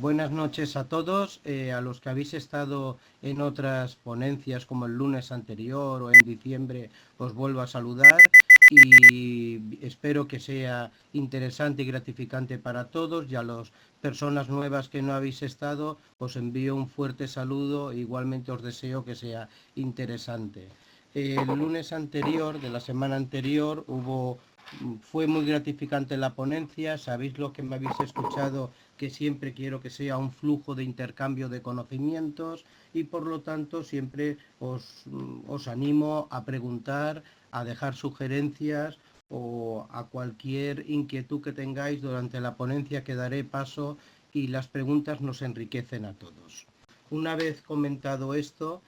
Buenas noches a todos, a los que habéis estado en otras ponencias como el lunes anterior o en diciembre, os vuelvo a saludar y espero que sea interesante y gratificante para todos, y a las personas nuevas que no habéis estado os envío un fuerte saludo e igualmente os deseo que sea interesante. El lunes anterior, de la semana anterior, fue muy gratificante la ponencia. Sabéis lo que me habéis escuchado, que siempre quiero que sea un flujo de intercambio de conocimientos y por lo tanto siempre os animo a preguntar, a dejar sugerencias o a cualquier inquietud que tengáis durante la ponencia, que daré paso, y las preguntas nos enriquecen a todos. Una vez comentado esto,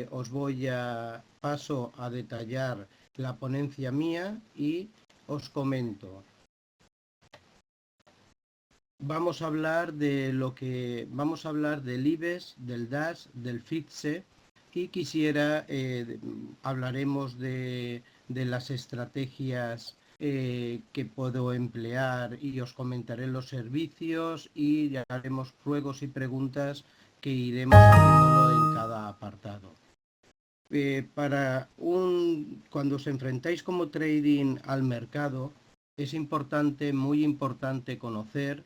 os voy a paso a detallar la ponencia mía y os comento. Vamos a hablar del IBEX, del DAX, del FTSE, y hablaremos de las estrategias que puedo emplear, y os comentaré los servicios y haremos ruegos y preguntas que iremos haciéndolo en cada apartado. Cuando os enfrentáis como trading al mercado, es muy importante conocer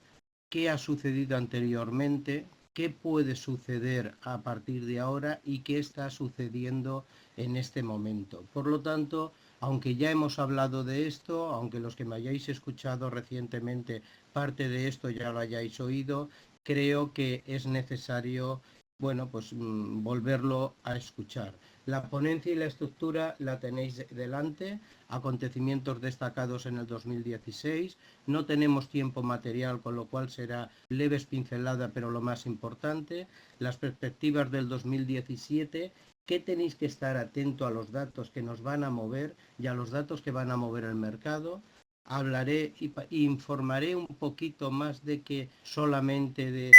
qué ha sucedido anteriormente, qué puede suceder a partir de ahora y qué está sucediendo en este momento. Por lo tanto, aunque ya hemos hablado de esto, aunque los que me hayáis escuchado recientemente parte de esto ya lo hayáis oído, creo que es necesario, volverlo a escuchar. La ponencia y la estructura la tenéis delante. Acontecimientos destacados en el 2016. No tenemos tiempo material, con lo cual será leves pincelada, pero lo más importante. Las perspectivas del 2017. ¿Qué tenéis que estar atento a los datos que nos van a mover y a los datos que van a mover el mercado? Hablaré e informaré un poquito más de que solamente del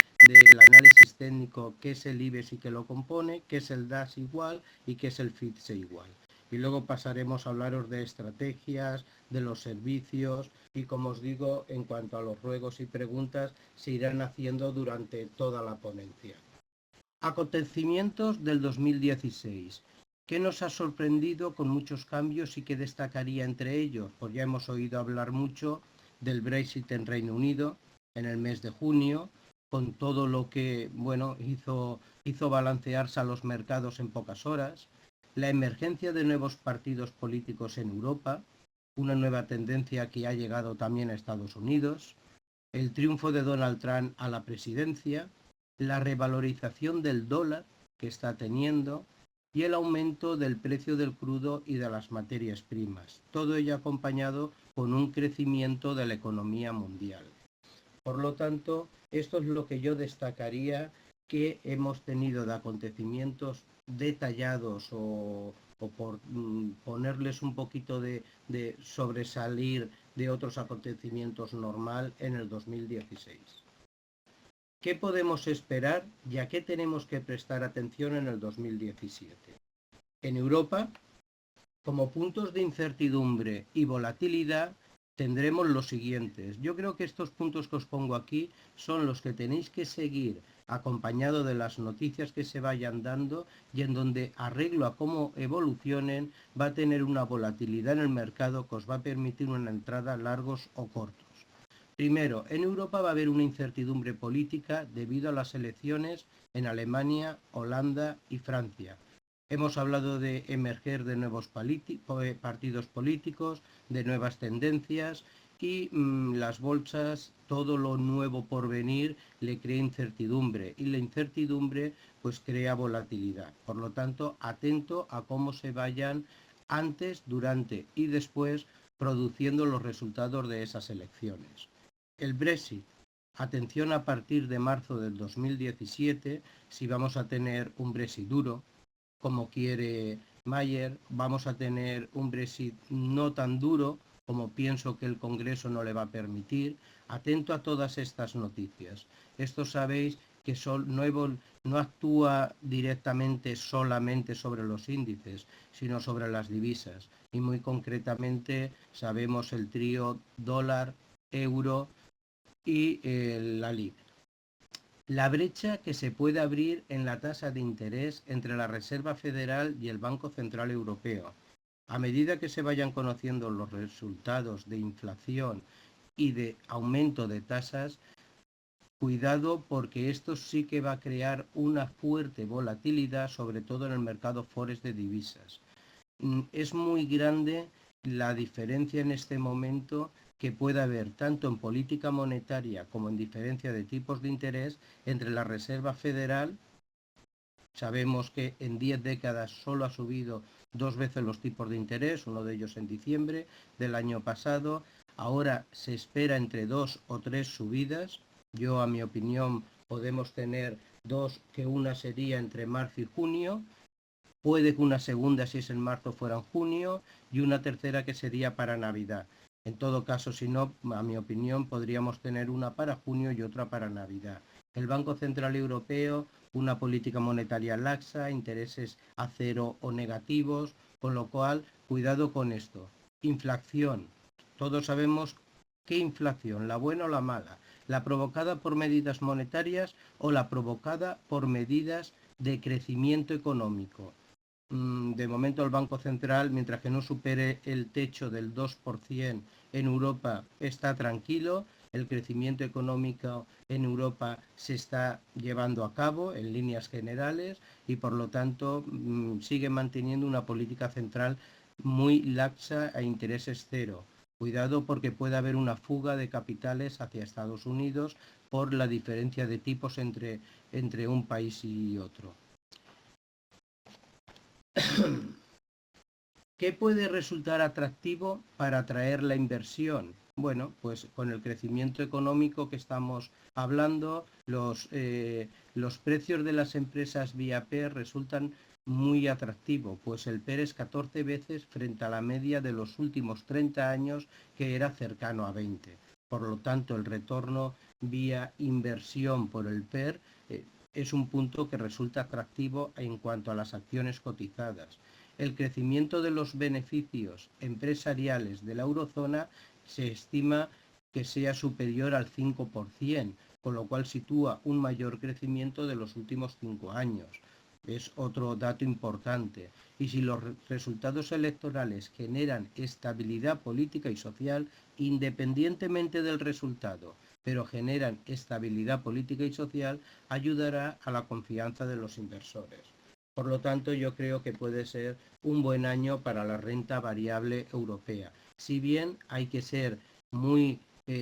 análisis técnico, qué es el IBEX y qué lo compone, qué es el DAX igual y qué es el FTSE igual. Y luego pasaremos a hablaros de estrategias, de los servicios y, como os digo, en cuanto a los ruegos y preguntas, se irán haciendo durante toda la ponencia. Acontecimientos del 2016. ¿Qué nos ha sorprendido con muchos cambios y qué destacaría entre ellos? Pues ya hemos oído hablar mucho del Brexit en Reino Unido en el mes de junio, con todo lo que hizo balancearse a los mercados en pocas horas, la emergencia de nuevos partidos políticos en Europa, una nueva tendencia que ha llegado también a Estados Unidos, el triunfo de Donald Trump a la presidencia, la revalorización del dólar que está teniendo y el aumento del precio del crudo y de las materias primas. Todo ello acompañado con un crecimiento de la economía mundial. Por lo tanto, esto es lo que yo destacaría que hemos tenido de acontecimientos detallados o por ponerles un poquito de sobresalir de otros acontecimientos normal en el 2016. ¿Qué podemos esperar y a qué tenemos que prestar atención en el 2017? En Europa, como puntos de incertidumbre y volatilidad, tendremos los siguientes. Yo creo que estos puntos que os pongo aquí son los que tenéis que seguir acompañado de las noticias que se vayan dando, y en donde, arreglo a cómo evolucionen, va a tener una volatilidad en el mercado que os va a permitir una entrada largos o cortos. Primero, en Europa va a haber una incertidumbre política debido a las elecciones en Alemania, Holanda y Francia. Hemos hablado de emerger de nuevos partidos políticos, de nuevas tendencias, y las bolsas, todo lo nuevo por venir, le crea incertidumbre, y la incertidumbre pues crea volatilidad. Por lo tanto, atento a cómo se vayan antes, durante y después produciendo los resultados de esas elecciones. El Brexit. Atención a partir de marzo del 2017, si vamos a tener un Brexit duro, como quiere Mayer, vamos a tener un Brexit no tan duro, como pienso que el Congreso no le va a permitir. Atento a todas estas noticias. Esto sabéis que no actúa directamente solamente sobre los índices, sino sobre las divisas. Y muy concretamente sabemos el trío dólar, euro y la libra. La brecha que se puede abrir en la tasa de interés entre la Reserva Federal y el Banco Central Europeo. A medida que se vayan conociendo los resultados de inflación y de aumento de tasas, cuidado porque esto sí que va a crear una fuerte volatilidad, sobre todo en el mercado forex de divisas. Es muy grande la diferencia en este momento que puede haber tanto en política monetaria como en diferencia de tipos de interés entre la Reserva Federal. Sabemos que en 10 décadas solo ha subido 2 veces los tipos de interés, uno de ellos en diciembre del año pasado. Ahora se espera entre 2 o 3 subidas. Yo, a mi opinión, podemos tener dos, que una sería entre marzo y junio. Puede que una segunda, si es en marzo, fuera en junio, y una tercera que sería para Navidad. En todo caso, si no, a mi opinión, podríamos tener una para junio y otra para Navidad. El Banco Central Europeo, una política monetaria laxa, intereses a cero o negativos, con lo cual, cuidado con esto. Inflación. Todos sabemos qué inflación, la buena o la mala, la provocada por medidas monetarias o la provocada por medidas de crecimiento económico. De momento el Banco Central, mientras que no supere el techo del 2% en Europa, está tranquilo. El crecimiento económico en Europa se está llevando a cabo en líneas generales y por lo tanto sigue manteniendo una política central muy laxa a intereses cero. Cuidado porque puede haber una fuga de capitales hacia Estados Unidos por la diferencia de tipos entre un país y otro. ¿Qué puede resultar atractivo para atraer la inversión? Bueno, pues con el crecimiento económico que estamos hablando, los precios de las empresas vía PER resultan muy atractivos, pues el PER es 14 veces frente a la media de los últimos 30 años, que era cercano a 20. Por lo tanto, el retorno vía inversión por el PER es un punto que resulta atractivo en cuanto a las acciones cotizadas. El crecimiento de los beneficios empresariales de la eurozona se estima que sea superior al 5%, con lo cual sitúa un mayor crecimiento de los últimos 5 años. Es otro dato importante. Y si los resultados electorales generan estabilidad política y social, independientemente del resultado, pero generan estabilidad política y social, ayudará a la confianza de los inversores. Por lo tanto, yo creo que puede ser un buen año para la renta variable europea. Si bien hay que ser muy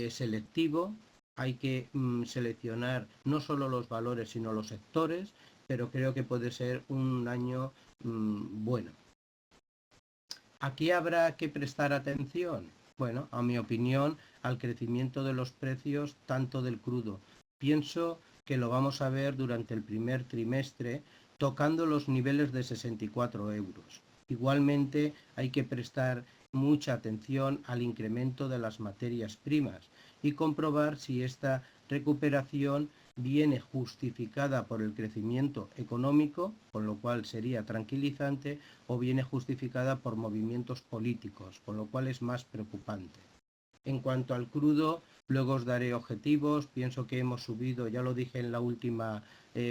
selectivo, hay que seleccionar no solo los valores, sino los sectores, pero creo que puede ser un año bueno. ¿Aquí habrá que prestar atención? Bueno, a mi opinión, al crecimiento de los precios, tanto del crudo. Pienso que lo vamos a ver durante el primer trimestre, tocando los niveles de 64 euros. Igualmente, hay que prestar mucha atención al incremento de las materias primas y comprobar si esta recuperación viene justificada por el crecimiento económico, con lo cual sería tranquilizante, o viene justificada por movimientos políticos, con lo cual es más preocupante. En cuanto al crudo, luego os daré objetivos. Pienso que hemos subido, ya lo dije en la última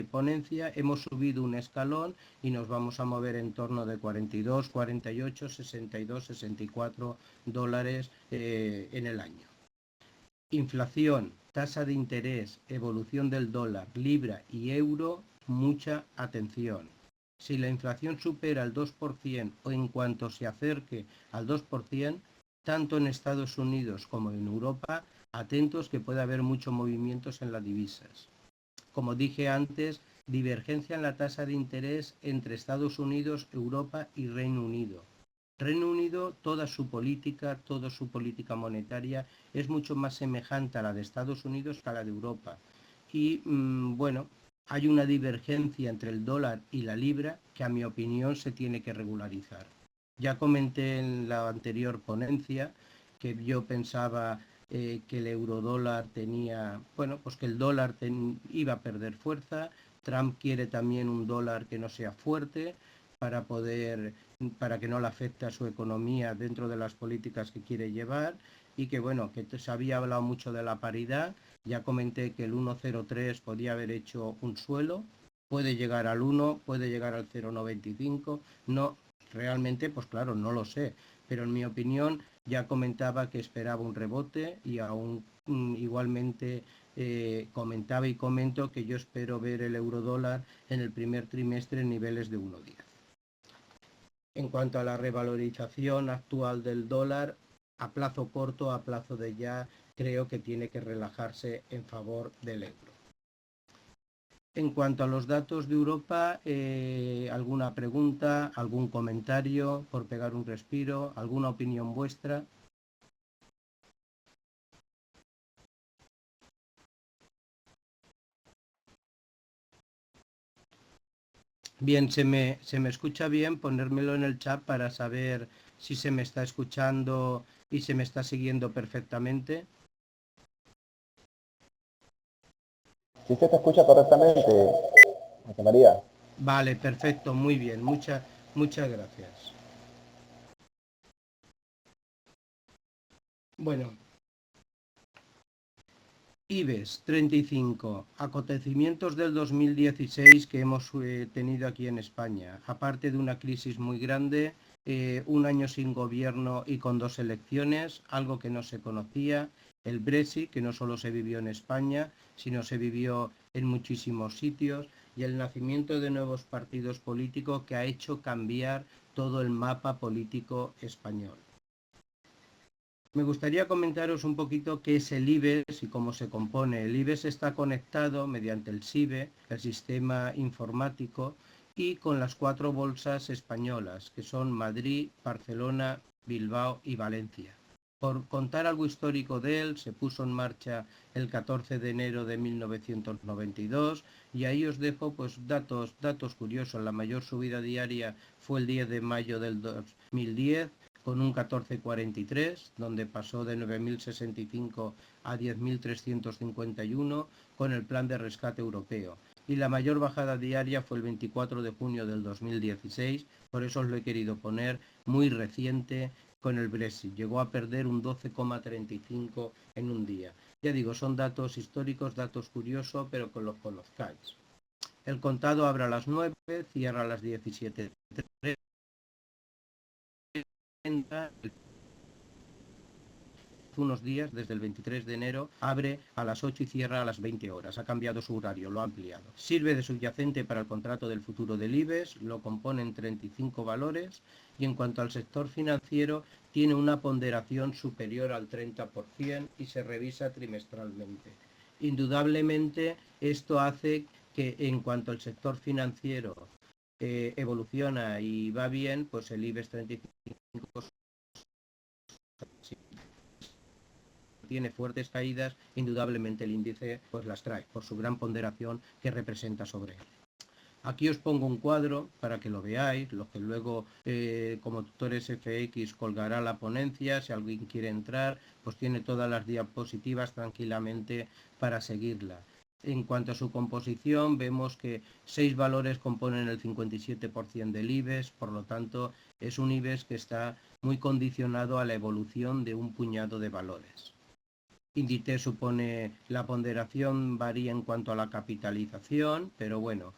ponencia, hemos subido un escalón y nos vamos a mover en torno de 42, 48, 62, 64 dólares en el año. Inflación, tasa de interés, evolución del dólar, libra y euro, mucha atención. Si la inflación supera el 2% o en cuanto se acerque al 2%, tanto en Estados Unidos como en Europa, atentos que puede haber muchos movimientos en las divisas. Como dije antes, divergencia en la tasa de interés entre Estados Unidos, Europa y Reino Unido. Reino Unido, toda su política monetaria es mucho más semejante a la de Estados Unidos que a la de Europa. Y bueno, hay una divergencia entre el dólar y la libra que a mi opinión se tiene que regularizar. Ya comenté en la anterior ponencia que yo pensaba que el eurodólar tenía, bueno, pues que el dólar iba a perder fuerza. Trump quiere también un dólar que no sea fuerte para poder para que no le afecte a su economía dentro de las políticas que quiere llevar, y que bueno, que se había hablado mucho de la paridad. Ya comenté que el 1,03 podía haber hecho un suelo, puede llegar al 1, puede llegar al 0,95, no, realmente pues claro, no lo sé, pero en mi opinión ya comentaba que esperaba un rebote, y aún igualmente comentaba y comento que yo espero ver el eurodólar en el primer trimestre en niveles de 1,10. En cuanto a la revalorización actual del dólar, a plazo corto, a plazo de ya, creo que tiene que relajarse en favor del euro. En cuanto a los datos de Europa, ¿alguna pregunta, algún comentario por pegar un respiro, alguna opinión vuestra? Bien, se me escucha bien, ponérmelo en el chat para saber si se me está escuchando y se me está siguiendo perfectamente. Sí se te escucha correctamente, José María. Vale, perfecto, muy bien, muchas gracias. Bueno, IBEX 35, acontecimientos del 2016 que hemos tenido aquí en España. Aparte de una crisis muy grande, un año sin gobierno y con 2 elecciones, algo que no se conocía, el Brexit, que no solo se vivió en España, sino se vivió en muchísimos sitios, y el nacimiento de nuevos partidos políticos que ha hecho cambiar todo el mapa político español. Me gustaría comentaros un poquito qué es el IBEX y cómo se compone. El IBEX está conectado mediante el SIBE, el sistema informático, y con las 4 bolsas españolas, que son Madrid, Barcelona, Bilbao y Valencia. Por contar algo histórico de él, se puso en marcha el 14 de enero de 1992, y ahí os dejo pues datos curiosos. La mayor subida diaria fue el 10 de mayo del 2010, con un 14,43, donde pasó de 9.065 a 10.351 con el plan de rescate europeo. Y la mayor bajada diaria fue el 24 de junio del 2016, por eso os lo he querido poner muy reciente con el Brexit. Llegó a perder un 12,35 en un día. Ya digo, son datos históricos, datos curiosos, pero que los conozcáis. El contado abre a las 9, cierra a las 17:30. Unos días, desde el 23 de enero, abre a las 8 y cierra a las 20 horas. Ha cambiado su horario, lo ha ampliado. Sirve de subyacente para el contrato del futuro del IBEX, lo componen 35 valores, y en cuanto al sector financiero, tiene una ponderación superior al 30% y se revisa trimestralmente. Indudablemente, esto hace que en cuanto al sector financiero evoluciona y va bien, pues el IBEX 35 tiene fuertes caídas, indudablemente el índice pues las trae por su gran ponderación que representa sobre él. Aquí os pongo un cuadro para que lo veáis, lo que luego como tutores FX colgará la ponencia. Si alguien quiere entrar, pues tiene todas las diapositivas tranquilamente para seguirla. En cuanto a su composición, vemos que 6 valores componen el 57% del IBEX, por lo tanto es un IBEX que está muy condicionado a la evolución de un puñado de valores. Inditex supone, la ponderación varía en cuanto a la capitalización, pero bueno,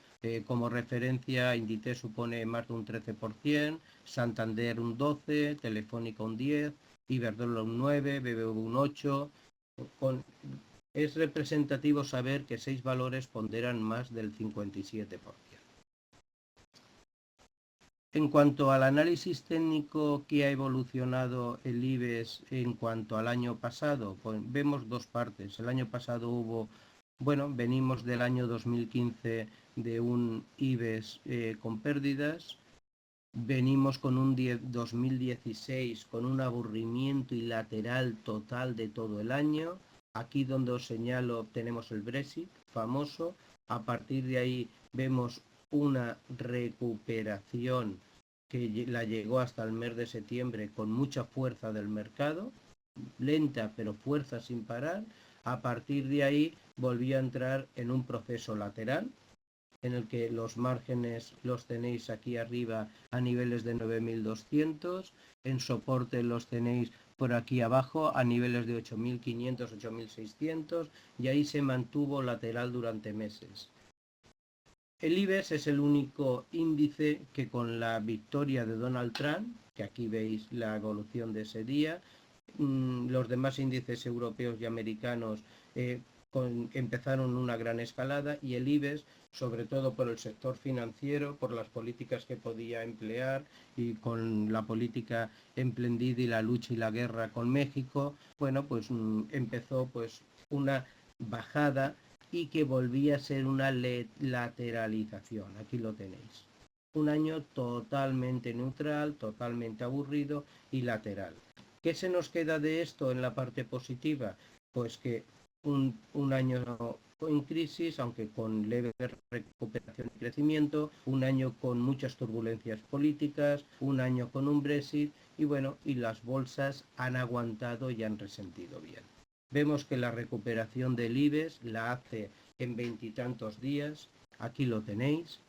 como referencia, Inditex supone más de un 13%, Santander un 12%, Telefónica un 10%, Iberdrola un 9%, BBV un 8%. Es representativo saber que 6 valores ponderan más del 57%. En cuanto al análisis técnico que ha evolucionado el IBEX en cuanto al año pasado, pues vemos dos partes. El año pasado venimos del año 2015 de un IBEX con pérdidas. Venimos con un 2016 con un aburrimiento y lateral total de todo el año. Aquí donde os señalo tenemos el Brexit famoso. A partir de ahí vemos una recuperación que la llegó hasta el mes de septiembre con mucha fuerza del mercado, lenta pero fuerza sin parar. A partir de ahí volvió a entrar en un proceso lateral en el que los márgenes los tenéis aquí arriba a niveles de 9.200, en soporte los tenéis por aquí abajo a niveles de 8.500, 8.600 y ahí se mantuvo lateral durante meses. El IBEX es el único índice que con la victoria de Donald Trump, que aquí veis la evolución de ese día, los demás índices europeos y americanos empezaron una gran escalada y el IBEX, sobre todo por el sector financiero, por las políticas que podía emplear y con la política emprendida y la lucha y la guerra con México, bueno, pues empezó pues una bajada y que volvía a ser una lateralización. Aquí lo tenéis. Un año totalmente neutral, totalmente aburrido y lateral. ¿Qué se nos queda de esto en la parte positiva? Pues que un año en crisis, aunque con leve recuperación y crecimiento, un año con muchas turbulencias políticas, un año con un Brexit y bueno, y las bolsas han aguantado y han resentido bien. Vemos que la recuperación del IBEX la hace en 20 y tantos días, aquí lo tenéis,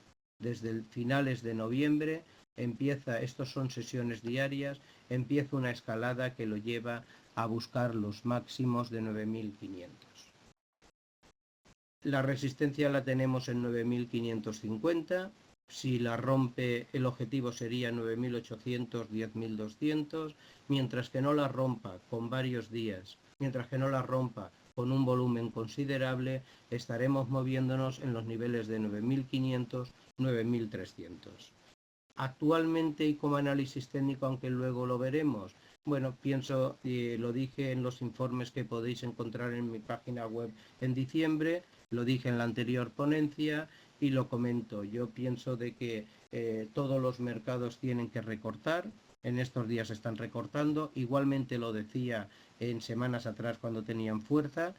desde finales de noviembre empieza, estos son sesiones diarias, empieza una escalada que lo lleva a buscar los máximos de 9.500. La resistencia la tenemos en 9.550, si la rompe el objetivo sería 9.800, 10.200, mientras que no la rompa con varios días, mientras que no la rompa con un volumen considerable, estaremos moviéndonos en los niveles de 9.500, 9.300. Actualmente y como análisis técnico, aunque luego lo veremos, bueno, pienso, lo dije en los informes que podéis encontrar en mi página web en diciembre, lo dije en la anterior ponencia y lo comento. Yo pienso de que todos los mercados tienen que recortar, en estos días están recortando, igualmente lo decía en semanas atrás cuando tenían fuerza.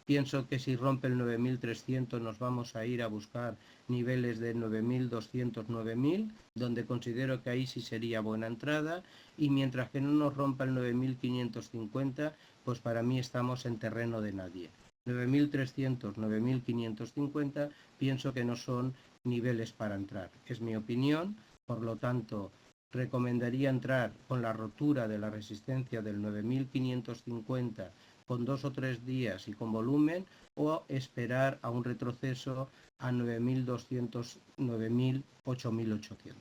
Pienso que si rompe el 9.300 nos vamos a ir a buscar niveles de 9.200, 9.000, donde considero que ahí sí sería buena entrada, y mientras que no nos rompa el 9.550, pues para mí estamos en terreno de nadie. 9.300, 9.550 pienso que no son niveles para entrar, es mi opinión, por lo tanto recomendaría entrar con la rotura de la resistencia del 9.550 con 2 o 3 días y con volumen, o esperar a un retroceso a 9.200, 9.000, 8.800.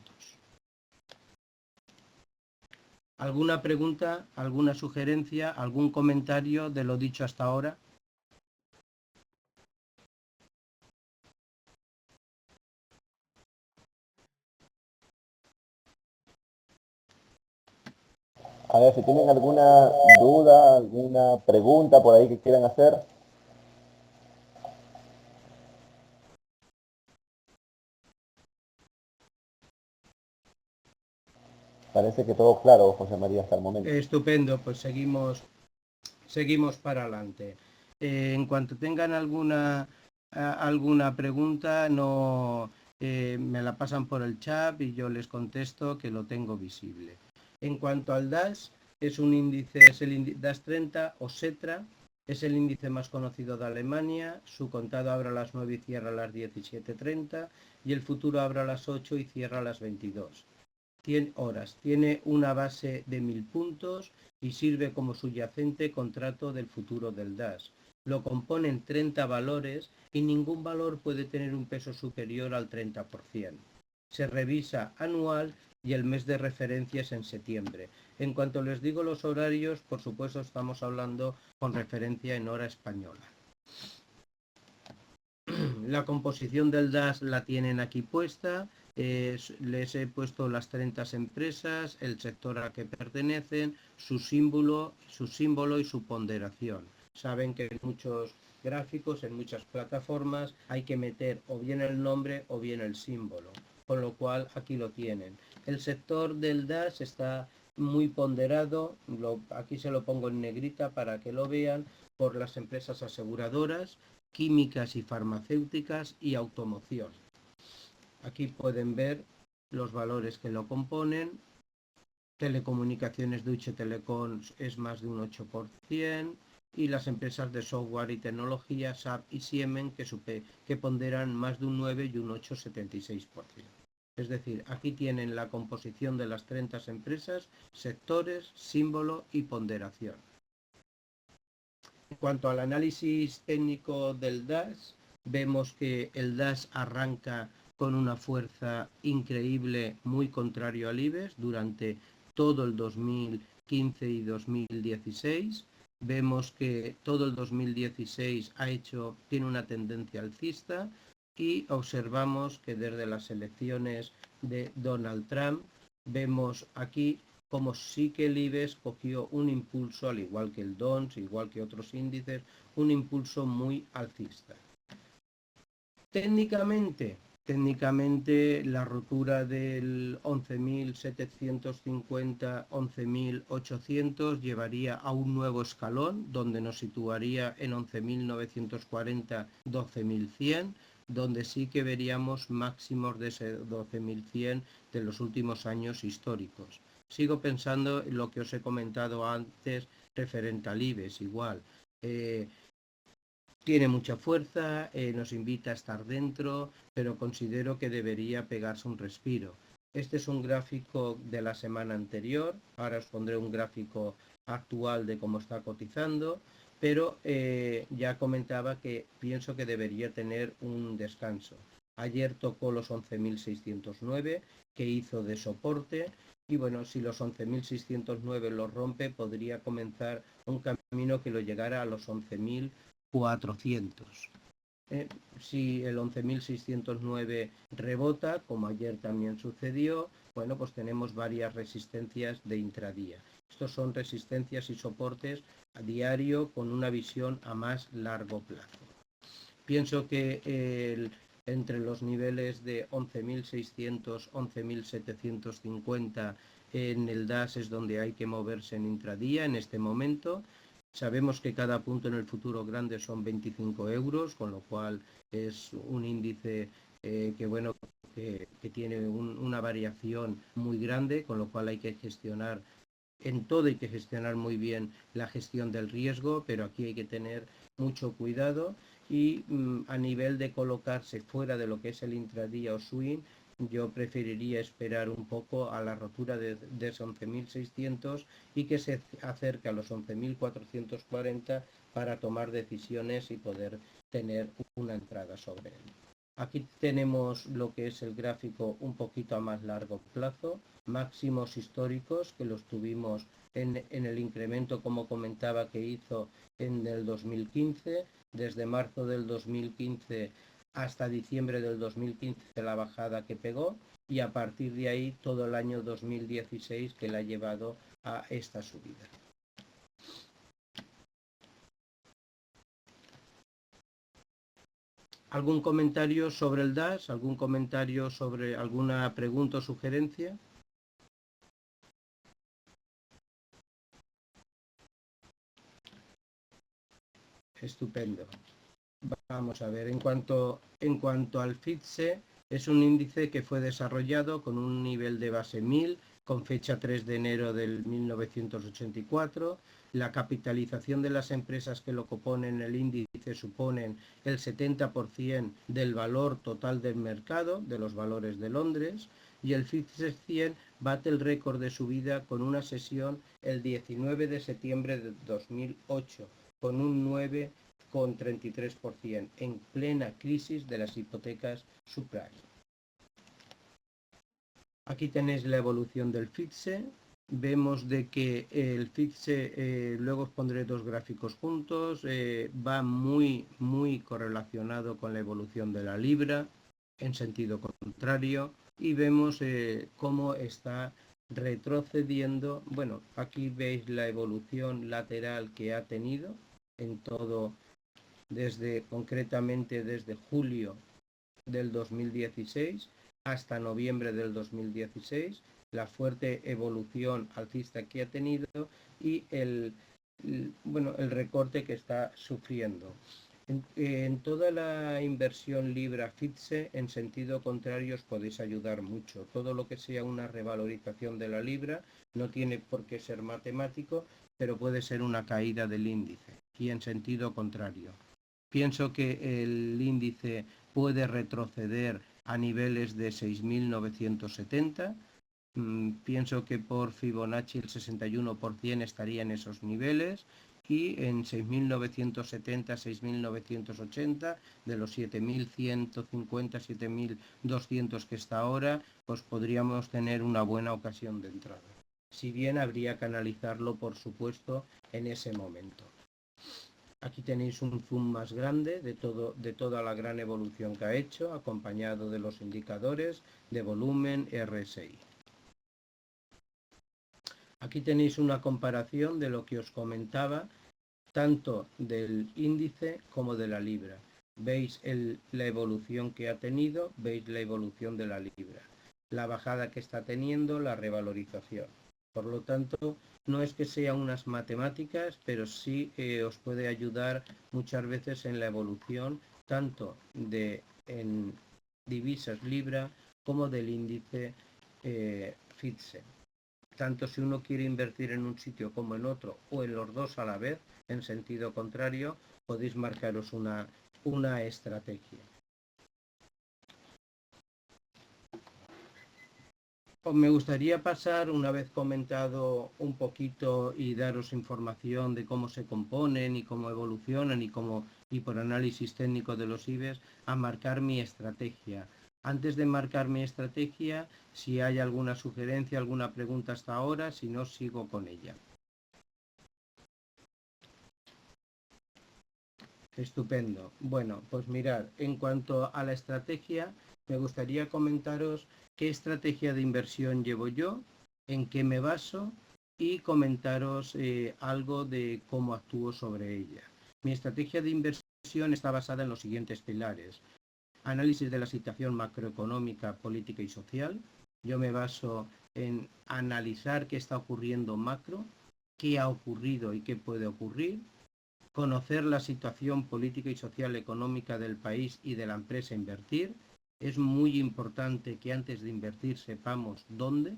¿Alguna pregunta, alguna sugerencia, algún comentario de lo dicho hasta ahora? A ver, si tienen alguna duda, alguna pregunta por ahí que quieran hacer. Parece que todo claro, José María, hasta el momento. Estupendo, pues seguimos para adelante. En cuanto tengan alguna pregunta, no me la pasan por el chat y yo les contesto, que lo tengo visible. En cuanto al DAX, es un índice, es el DAX 30 o SETRA, es el índice más conocido de Alemania. Su contado abre a las 9 y cierra a las 17:30 y el futuro abre a las 8 y cierra a las 22 horas. Tiene una base de 1.000 puntos y sirve como subyacente contrato del futuro del DAX. Lo componen 30 valores y ningún valor puede tener un peso superior al 30%. Se revisa anual y el mes de referencia es en septiembre. En cuanto les digo los horarios, por supuesto estamos hablando con referencia en hora española. La composición del DAX la tienen aquí puesta. Les he puesto las 30 empresas, el sector al que pertenecen, su símbolo y su ponderación. Saben que en muchos gráficos, en muchas plataformas, hay que meter o bien el nombre o bien el símbolo, con lo cual aquí lo tienen. El sector del DAX está muy ponderado, aquí se lo pongo en negrita para que lo vean, por las empresas aseguradoras, químicas y farmacéuticas y automoción. Aquí pueden ver los valores que lo componen. Telecomunicaciones Deutsche Telekom es más de un 8%, y las empresas de software y tecnología, SAP y Siemens, que ponderan más de un 9 y un 8,76%. Es decir, aquí tienen la composición de las 30 empresas, sectores, símbolo y ponderación. En cuanto al análisis técnico del DAX, vemos que el DAX arranca con una fuerza increíble, muy contrario al IBEX, durante todo el 2015 y 2016. Vemos que todo el 2016 tiene una tendencia alcista, y observamos que desde las elecciones de Donald Trump vemos aquí como sí que el IBEX cogió un impulso, al igual que el DONS, igual que otros índices, un impulso muy alcista. Técnicamente la rotura del 11.750, 11.800 llevaría a un nuevo escalón, donde nos situaría en 11.940, 12.100, donde sí que veríamos máximos de ese 12.100 de los últimos años históricos. Sigo pensando en lo que os he comentado antes referente al IBEX, igual. Tiene mucha fuerza, nos invita a estar dentro, pero considero que debería pegarse un respiro. Este es un gráfico de la semana anterior, ahora os pondré un gráfico actual de cómo está cotizando, pero ya comentaba que pienso que debería tener un descanso. Ayer tocó los 11.609, que hizo de soporte, y bueno, si los 11.609 los rompe, podría comenzar un camino que lo llegara a los 11.400. Si el 11.609 rebota, como ayer también sucedió, bueno, pues tenemos varias resistencias de intradía. Estos son resistencias y soportes a diario con una visión a más largo plazo. Pienso que entre los niveles de 11.600, 11.750 en el DAX es donde hay que moverse en intradía en este momento. Sabemos que cada punto en el futuro grande son 25 euros, con lo cual es un índice que tiene una variación muy grande, con lo cual hay que gestionar en todo, hay que gestionar muy bien la gestión del riesgo, pero aquí hay que tener mucho cuidado, y a nivel de colocarse fuera de lo que es el intradía o swing, yo preferiría esperar un poco a la rotura de 11.600 y que se acerque a los 11.440 para tomar decisiones y poder tener una entrada sobre él. Aquí tenemos lo que es el gráfico un poquito a más largo plazo, máximos históricos que los tuvimos en el incremento, como comentaba, que hizo en el 2015, desde marzo del 2015 hasta diciembre del 2015 la bajada que pegó, y a partir de ahí todo el año 2016 que la ha llevado a esta subida. ¿Algún comentario sobre el DAX? ¿Algún comentario sobre alguna pregunta o sugerencia? Estupendo. Vamos a ver, en cuanto al FTSE, es un índice que fue desarrollado con un nivel de base 1000, con fecha 3 de enero del 1984. La capitalización de las empresas que lo componen el índice suponen el 70% del valor total del mercado, de los valores de Londres, y el FTSE 100 bate el récord de subida con una sesión el 19 de septiembre de 2008, con un 9,33%, en plena crisis de las hipotecas subprime. Aquí tenéis la evolución del FTSE. Vemos de que el FTSE, luego os pondré dos gráficos juntos, va muy correlacionado con la evolución de la libra, en sentido contrario, y vemos cómo está retrocediendo. Bueno, aquí veis la evolución lateral que ha tenido en todo, concretamente desde julio del 2016 hasta noviembre del 2016, la fuerte evolución alcista que ha tenido y el recorte que está sufriendo. En toda la inversión Libra FITSE, en sentido contrario, os podéis ayudar mucho. Todo lo que sea una revalorización de la Libra no tiene por qué ser matemático, pero puede ser una caída del índice. Y en sentido contrario. Pienso que el índice puede retroceder a niveles de 6.970. Pienso que por Fibonacci el 61% estaría en esos niveles y en 6.970, 6.980, de los 7.150, 7.200 que está ahora, pues podríamos tener una buena ocasión de entrada. Si bien habría que analizarlo, por supuesto, en ese momento. Aquí tenéis un zoom más grande de toda la gran evolución que ha hecho, acompañado de los indicadores de volumen RSI. Aquí tenéis una comparación de lo que os comentaba, tanto del índice como de la libra. Veis la evolución que ha tenido, veis la evolución de la libra, la bajada que está teniendo, la revalorización. Por lo tanto, no es que sean unas matemáticas, pero sí os puede ayudar muchas veces en la evolución tanto en divisas libra como del índice FTSE. Tanto si uno quiere invertir en un sitio como en otro o en los dos a la vez, en sentido contrario, podéis marcaros una estrategia. Me gustaría pasar, una vez comentado un poquito y daros información de cómo se componen y cómo evolucionan y por análisis técnico de los IBEX, a marcar mi estrategia. Antes de marcar mi estrategia, si hay alguna sugerencia, alguna pregunta hasta ahora, si no, sigo con ella. Estupendo. Bueno, pues mirad, en cuanto a la estrategia, me gustaría comentaros qué estrategia de inversión llevo yo, en qué me baso y comentaros algo de cómo actúo sobre ella. Mi estrategia de inversión está basada en los siguientes pilares. Análisis de la situación macroeconómica, política y social. Yo me baso en analizar qué está ocurriendo macro, qué ha ocurrido y qué puede ocurrir. Conocer la situación política y social económica del país y de la empresa a invertir. Es muy importante que antes de invertir sepamos dónde.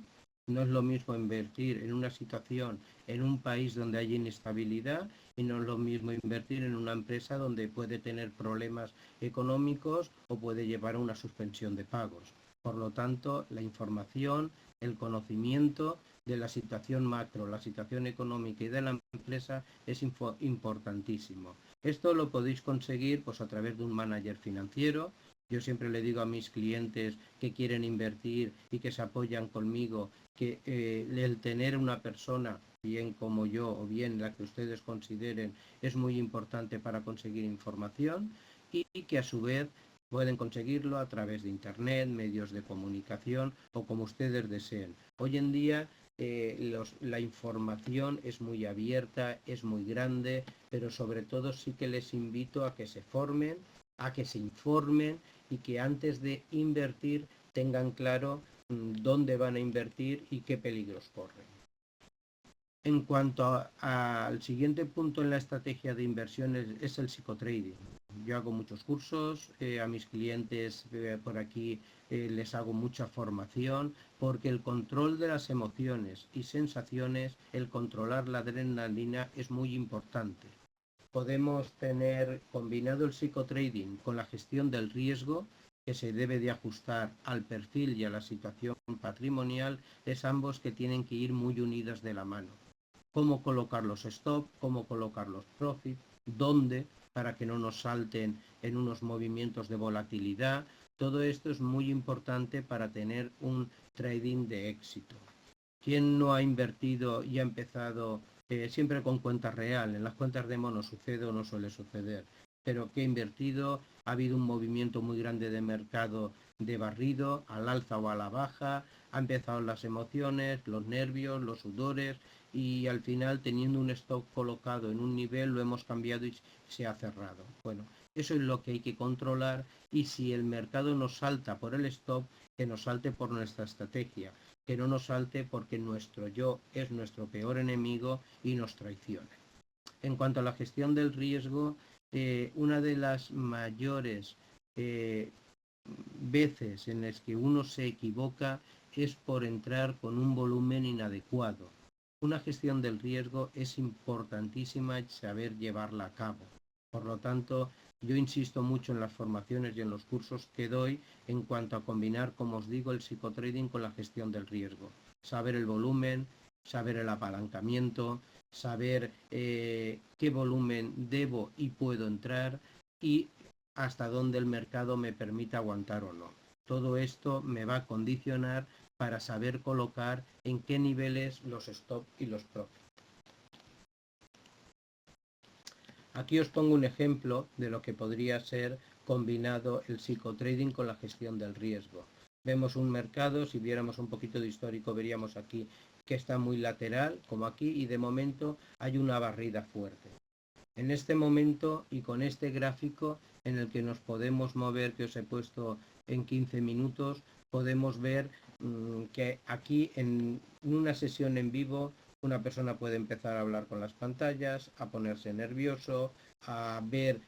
No es lo mismo invertir en una situación en un país donde hay inestabilidad y no es lo mismo invertir en una empresa donde puede tener problemas económicos o puede llevar a una suspensión de pagos. Por lo tanto, la información, el conocimiento de la situación macro, la situación económica y de la empresa es importantísimo. Esto lo podéis conseguir pues, a través de un manager financiero. Yo siempre le digo a mis clientes que quieren invertir y que se apoyan conmigo que el tener una persona, bien como yo o bien la que ustedes consideren, es muy importante para conseguir información y que a su vez pueden conseguirlo a través de internet, medios de comunicación o como ustedes deseen. Hoy en día la información es muy abierta, es muy grande, pero sobre todo sí que les invito a que se formen, a que se informen y que antes de invertir tengan claro dónde van a invertir y qué peligros corren. En cuanto al siguiente punto en la estrategia de inversiones es el psicotrading. Yo hago muchos cursos, a mis clientes por aquí les hago mucha formación porque el control de las emociones y sensaciones, el controlar la adrenalina es muy importante. Podemos tener combinado el psicotrading con la gestión del riesgo que se debe de ajustar al perfil y a la situación patrimonial, es ambos que tienen que ir muy unidas de la mano. Cómo colocar los stop, cómo colocar los profit, dónde, para que no nos salten en unos movimientos de volatilidad. Todo esto es muy importante para tener un trading de éxito. ¿Quién no ha invertido y ha empezado siempre con cuenta real? En las cuentas de mono sucede o no suele suceder, pero que ha invertido, ha habido un movimiento muy grande de mercado de barrido, al alza o a la baja, ha empezado las emociones, los nervios, los sudores y al final teniendo un stop colocado en un nivel lo hemos cambiado y se ha cerrado. Bueno, eso es lo que hay que controlar y si el mercado nos salta por el stop, que nos salte por nuestra estrategia, que no nos salte porque nuestro yo es nuestro peor enemigo y nos traiciona. En cuanto a la gestión del riesgo, una de las mayores veces en las que uno se equivoca es por entrar con un volumen inadecuado. Una gestión del riesgo es importantísima saber llevarla a cabo. Por lo tanto, yo insisto mucho en las formaciones y en los cursos que doy en cuanto a combinar, como os digo, el psicotrading con la gestión del riesgo. Saber el volumen, saber el apalancamiento, saber qué volumen debo y puedo entrar y hasta dónde el mercado me permite aguantar o no. Todo esto me va a condicionar para saber colocar en qué niveles los stop y los profit. Aquí os pongo un ejemplo de lo que podría ser combinado el psicotrading con la gestión del riesgo. Vemos un mercado, si viéramos un poquito de histórico veríamos aquí que está muy lateral, como aquí, y de momento hay una barrida fuerte. En este momento y con este gráfico en el que nos podemos mover, que os he puesto en 15 minutos, podemos ver que aquí en una sesión en vivo una persona puede empezar a hablar con las pantallas, a ponerse nervioso, a ver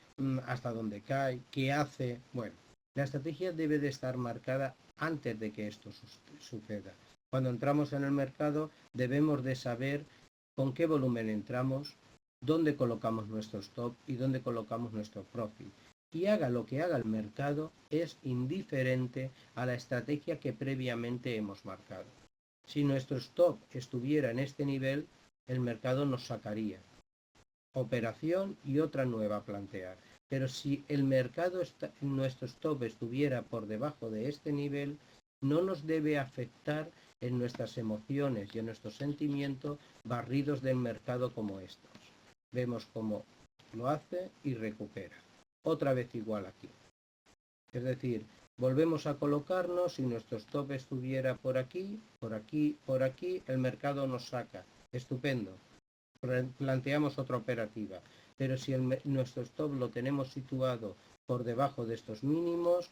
hasta dónde cae, qué hace. Bueno, la estrategia debe de estar marcada antes de que esto suceda. Cuando entramos en el mercado debemos de saber con qué volumen entramos, dónde colocamos nuestro stop y dónde colocamos nuestro profit. Y haga lo que haga el mercado, es indiferente a la estrategia que previamente hemos marcado. Si nuestro stop estuviera en este nivel, el mercado nos sacaría operación y otra nueva a plantear. Pero si el mercado, nuestro stop estuviera por debajo de este nivel, no nos debe afectar en nuestras emociones y en nuestro sentimiento barridos del mercado como estos. Vemos cómo lo hace y recupera. Otra vez igual aquí. Es decir, volvemos a colocarnos, si nuestro stop estuviera por aquí, por aquí, por aquí, el mercado nos saca. Estupendo. Planteamos otra operativa. Pero si nuestro stop lo tenemos situado por debajo de estos mínimos,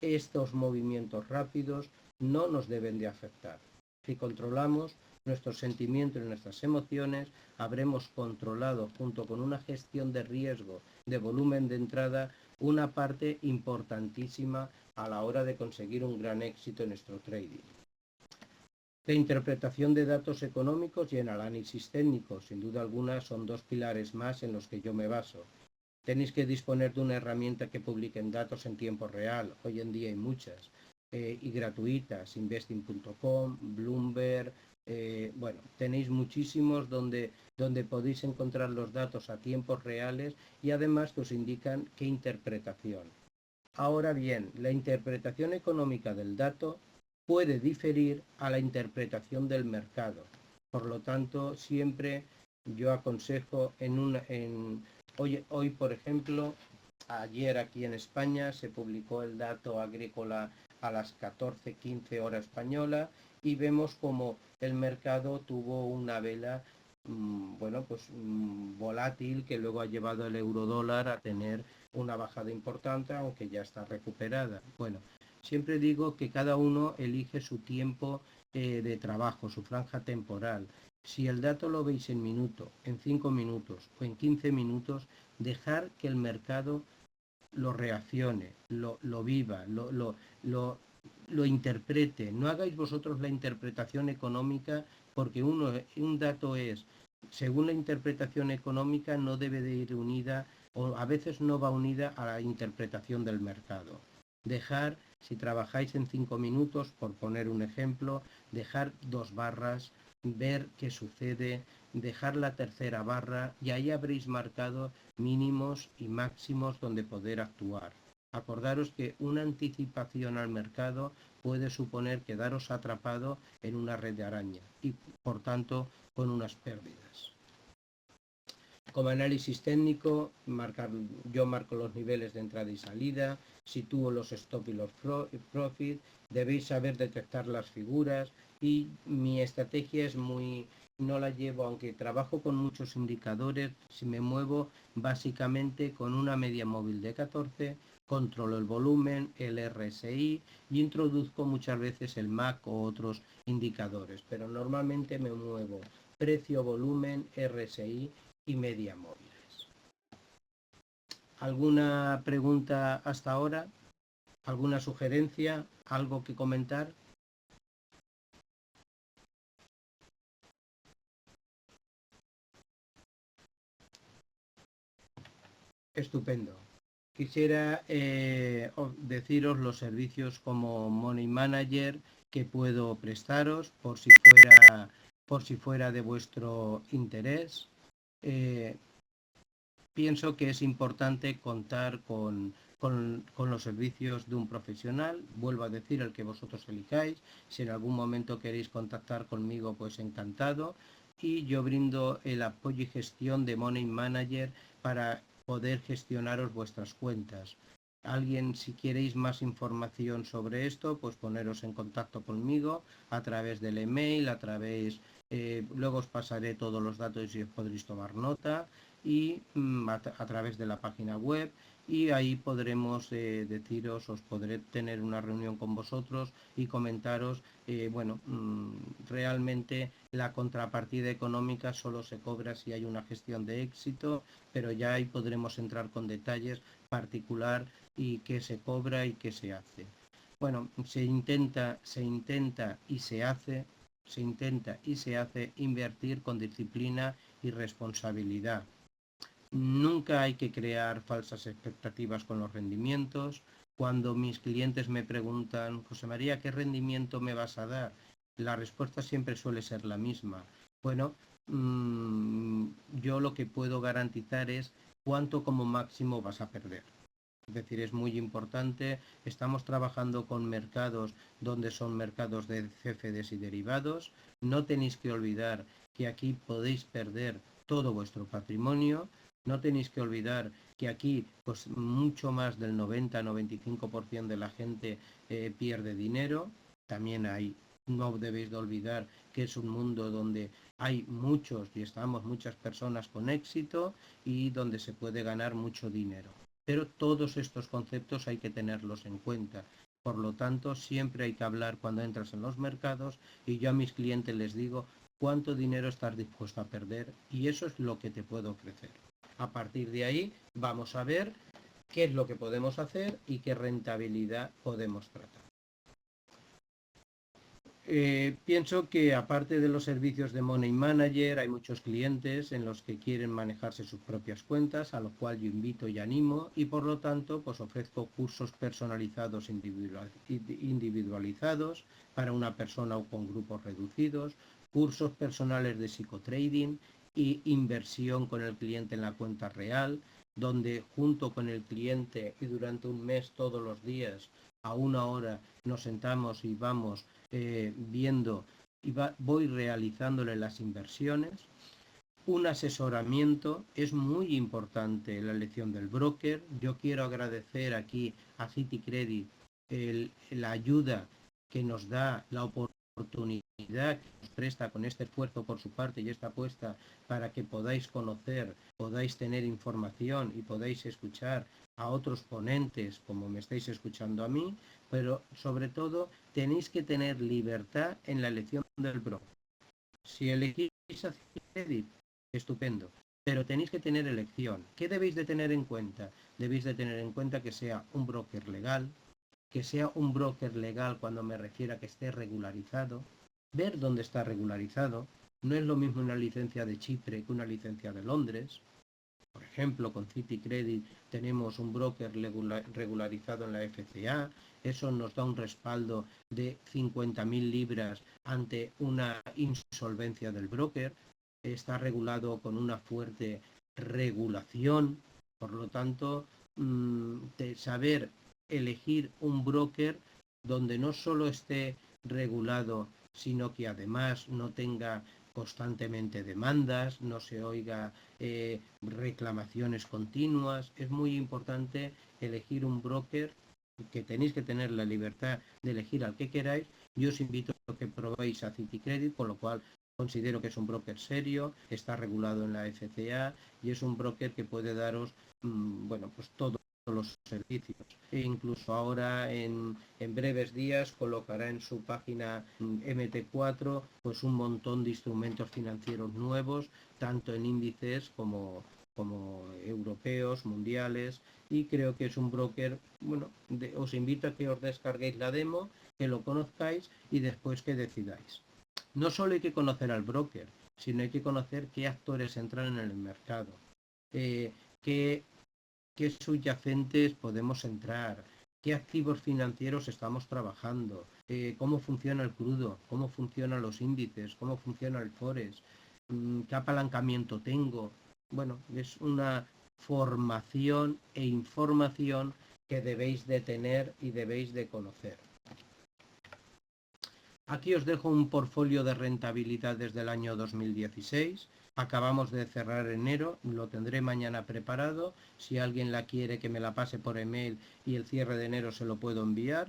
estos movimientos rápidos no nos deben de afectar. Si controlamos nuestros sentimientos y nuestras emociones, habremos controlado, junto con una gestión de riesgo, de volumen de entrada, una parte importantísima a la hora de conseguir un gran éxito en nuestro trading. De interpretación de datos económicos y en análisis técnico, sin duda alguna, son dos pilares más en los que yo me baso. Tenéis que disponer de una herramienta que publiquen datos en tiempo real. Hoy en día hay muchas y gratuitas, investing.com, Bloomberg, bueno, tenéis muchísimos donde podéis encontrar los datos a tiempos reales y además que os indican qué interpretación. Ahora bien, la interpretación económica del dato puede diferir a la interpretación del mercado. Por lo tanto, siempre yo aconsejo hoy, por ejemplo, ayer aquí en España se publicó el dato agrícola a las 14:15 hora española y vemos como el mercado tuvo una vela volátil que luego ha llevado el eurodólar a tener una bajada importante, aunque ya está recuperada. Bueno, siempre digo que cada uno elige su tiempo de trabajo, su franja temporal. Si el dato lo veis en minuto, en 5 minutos o en 15 minutos, dejar que el mercado lo reaccione, lo viva, lo interprete. No hagáis vosotros la interpretación económica porque un dato es, según la interpretación económica, no debe de ir unida o a veces no va unida a la interpretación del mercado. Dejar, si trabajáis en 5 minutos, por poner un ejemplo, dejar 2 barras, ver qué sucede, dejar la tercera barra y ahí habréis marcado mínimos y máximos donde poder actuar. Acordaros que una anticipación al mercado puede suponer quedaros atrapado en una red de araña y, por tanto, con unas pérdidas. Como análisis técnico, yo marco los niveles de entrada y salida, sitúo los stop y los profit, debéis saber detectar las figuras y mi estrategia es no la llevo, aunque trabajo con muchos indicadores, si me muevo básicamente con una media móvil de 14, controlo el volumen, el RSI y introduzco muchas veces el MAC o otros indicadores, pero normalmente me muevo precio, volumen, RSI y media móviles. ¿Alguna pregunta hasta ahora? ¿Alguna sugerencia? ¿Algo que comentar? Estupendo. Quisiera deciros los servicios como Money Manager que puedo prestaros por si fuera de vuestro interés. Pienso que es importante contar con los servicios de un profesional, vuelvo a decir, el que vosotros elijáis. Si en algún momento queréis contactar conmigo, pues encantado. Y yo brindo el apoyo y gestión de Money Manager para poder gestionaros vuestras cuentas. Alguien, si queréis más información sobre esto, pues poneros en contacto conmigo a través del email, luego os pasaré todos los datos y os podréis tomar nota y a través de la página web, y ahí podremos deciros, os podré tener una reunión con vosotros y comentaros, realmente la contrapartida económica solo se cobra si hay una gestión de éxito, pero ya ahí podremos entrar con detalles particular y qué se cobra y qué se hace. Bueno, se intenta y se hace invertir con disciplina y responsabilidad. Nunca hay que crear falsas expectativas con los rendimientos. Cuando mis clientes me preguntan, José María, ¿qué rendimiento me vas a dar? La respuesta siempre suele ser la misma. Bueno, yo lo que puedo garantizar es cuánto como máximo vas a perder. Es decir, es muy importante. Estamos trabajando con mercados donde son mercados de CFDs y derivados. No tenéis que olvidar que aquí podéis perder todo vuestro patrimonio. No tenéis que olvidar que aquí, pues mucho más del 90-95% de la gente pierde dinero. También no debéis de olvidar que es un mundo donde hay muchas personas con éxito y donde se puede ganar mucho dinero. Pero todos estos conceptos hay que tenerlos en cuenta. Por lo tanto, siempre hay que hablar cuando entras en los mercados, y yo a mis clientes les digo cuánto dinero estás dispuesto a perder, y eso es lo que te puedo ofrecer. A partir de ahí vamos a ver qué es lo que podemos hacer y qué rentabilidad podemos tratar. Pienso que aparte de los servicios de Money Manager, hay muchos clientes en los que quieren manejarse sus propias cuentas, a lo cual yo invito y animo, y por lo tanto pues ofrezco cursos personalizados individualizados para una persona o con grupos reducidos, cursos personales de psicotrading y inversión con el cliente en la cuenta real, donde junto con el cliente y durante un mes todos los días a una hora nos sentamos y vamos viendo y voy realizándole las inversiones. Un asesoramiento es muy importante, la elección del broker. Yo quiero agradecer aquí a Citicredit la ayuda que nos da, la oportunidad que nos presta con este esfuerzo por su parte y esta apuesta para que podáis conocer, podáis tener información y podáis escuchar a otros ponentes como me estáis escuchando a mí, pero sobre todo tenéis que tener libertad en la elección del broker. Si elegís a Citicredit, estupendo, pero tenéis que tener elección. ¿Qué debéis de tener en cuenta? Debéis de tener en cuenta que sea un broker legal, cuando me refiero a que esté regularizado, ver dónde está regularizado. No es lo mismo una licencia de Chipre que una licencia de Londres. Por ejemplo, con Citicredit tenemos un broker regularizado en la FCA. Eso nos da un respaldo de 50.000 libras ante una insolvencia del broker. Está regulado con una fuerte regulación. Por lo tanto, de saber elegir un broker donde no solo esté regulado, sino que además no tenga constantemente demandas, no se oiga reclamaciones continuas. Es muy importante elegir un broker, que tenéis que tener la libertad de elegir al que queráis. Yo os invito a que probéis a Citicredit, con lo cual considero que es un broker serio, está regulado en la FCA y es un broker que puede daros pues todos los servicios. E incluso ahora en breves días colocará en su página MT4 pues un montón de instrumentos financieros nuevos, tanto en índices como como europeos, mundiales, y creo que es un broker, bueno, os invito a que os descarguéis la demo, que lo conozcáis y después que decidáis. No solo hay que conocer al broker, sino hay que conocer qué actores entran en el mercado, qué subyacentes podemos entrar, qué activos financieros estamos trabajando, cómo funciona el crudo, cómo funcionan los índices, cómo funciona el forex, qué apalancamiento tengo. Bueno, es una formación e información que debéis de tener y debéis de conocer. Aquí os dejo un portfolio de rentabilidad desde el año 2016. Acabamos de cerrar enero, lo tendré mañana preparado. Si alguien la quiere, que me la pase por email y el cierre de enero se lo puedo enviar.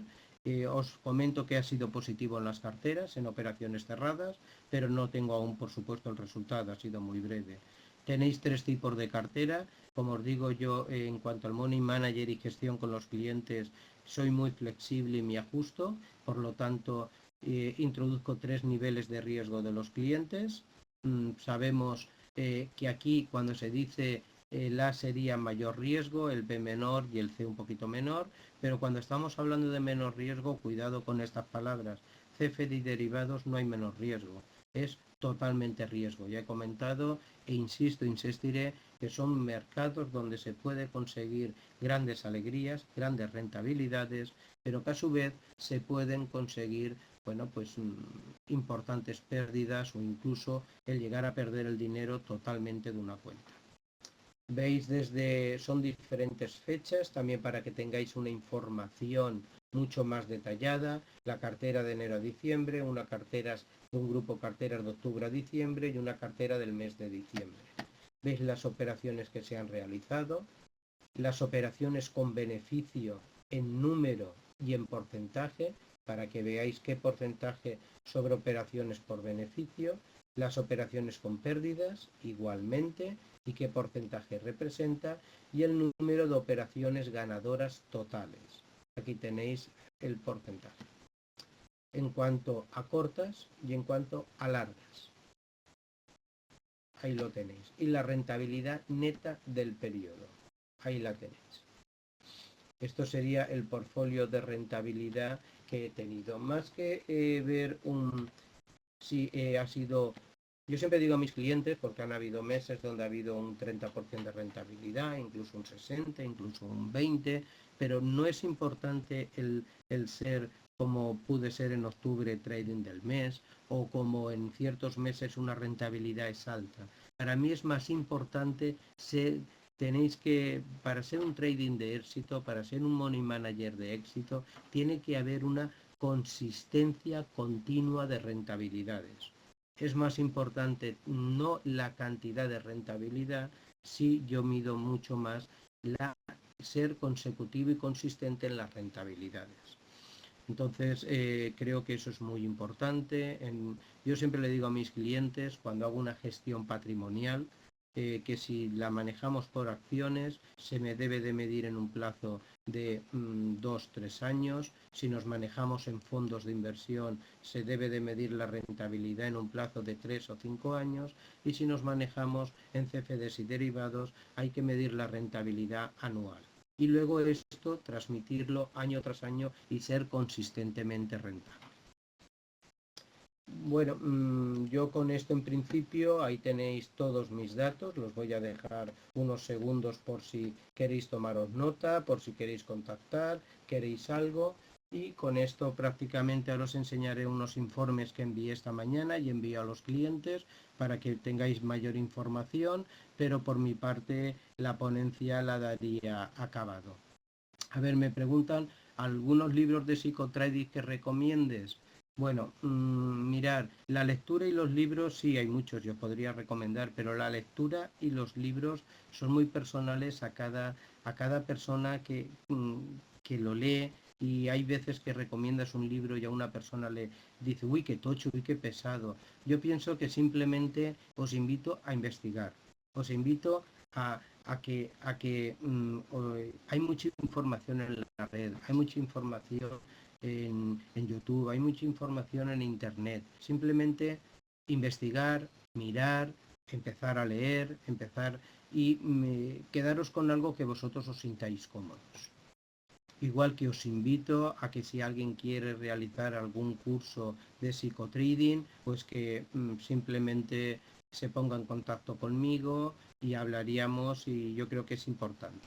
Os comento que ha sido positivo en las carteras, en operaciones cerradas, pero no tengo aún, por supuesto, el resultado, ha sido muy breve. Tenéis 3 tipos de cartera. Como os digo yo, en cuanto al Money Manager y gestión con los clientes, soy muy flexible y me ajusto. Por lo tanto, introduzco 3 niveles de riesgo de los clientes. Sabemos que aquí, cuando se dice el A sería mayor riesgo, el B menor y el C un poquito menor, pero cuando estamos hablando de menor riesgo, cuidado con estas palabras. CFD y derivados no hay menor riesgo, es totalmente riesgo. Ya he comentado e insistiré que son mercados donde se puede conseguir grandes alegrías, grandes rentabilidades, pero que a su vez se pueden conseguir, bueno, pues importantes pérdidas o incluso el llegar a perder el dinero totalmente de una cuenta. Veis son diferentes fechas, también para que tengáis una información mucho más detallada, la cartera de enero a diciembre, una cartera de un grupo carteras de octubre a diciembre y una cartera del mes de diciembre. Veis las operaciones que se han realizado, las operaciones con beneficio en número y en porcentaje, para que veáis qué porcentaje sobre operaciones por beneficio, las operaciones con pérdidas igualmente y qué porcentaje representa, y el número de operaciones ganadoras totales. Aquí tenéis el porcentaje en cuanto a cortas y en cuanto a largas. Ahí lo tenéis. Y la rentabilidad neta del periodo. Ahí la tenéis. Esto sería el portfolio de rentabilidad que he tenido. Más que ver si ha sido... Yo siempre digo a mis clientes, porque han habido meses donde ha habido un 30% de rentabilidad, incluso un 60%, incluso un 20%, pero no es importante el ser como pude ser en octubre trading del mes, o como en ciertos meses una rentabilidad es alta. Para mí es más importante para ser un trading de éxito, para ser un money manager de éxito, tiene que haber una consistencia continua de rentabilidades. Es más importante no la cantidad de rentabilidad, si yo mido mucho más ser consecutivo y consistente en las rentabilidades. Entonces, creo que eso es muy importante. Yo siempre le digo a mis clientes, cuando hago una gestión patrimonial, que si la manejamos por acciones, se me debe de medir en un plazo de 2-3 años. Si nos manejamos en fondos de inversión, se debe de medir la rentabilidad en un plazo de 3 o 5 años. Y si nos manejamos en CFDs y derivados, hay que medir la rentabilidad anual. Y luego esto transmitirlo año tras año y ser consistentemente rentable. Bueno, yo con esto en principio, ahí tenéis todos mis datos, los voy a dejar unos segundos por si queréis tomaros nota, por si queréis contactar, queréis algo. Y con esto prácticamente ahora os enseñaré unos informes que envié esta mañana y envío a los clientes para que tengáis mayor información, pero por mi parte la ponencia la daría acabado. A ver, me preguntan, ¿algunos libros de psicotrading que recomiendes? Bueno, mirar, la lectura y los libros, sí, hay muchos, yo podría recomendar, pero la lectura y los libros son muy personales a cada persona que lo lee, y hay veces que recomiendas un libro y a una persona le dice, uy, qué tocho, uy, qué pesado. Yo pienso que simplemente os invito a investigar, os invito a que hay mucha información en la red, hay mucha información en YouTube, hay mucha información en Internet. Simplemente investigar, mirar, empezar a leer, empezar y quedaros con algo que vosotros os sintáis cómodos. Igual que os invito a que si alguien quiere realizar algún curso de psicotrading, pues que simplemente se ponga en contacto conmigo y hablaríamos, y yo creo que es importante.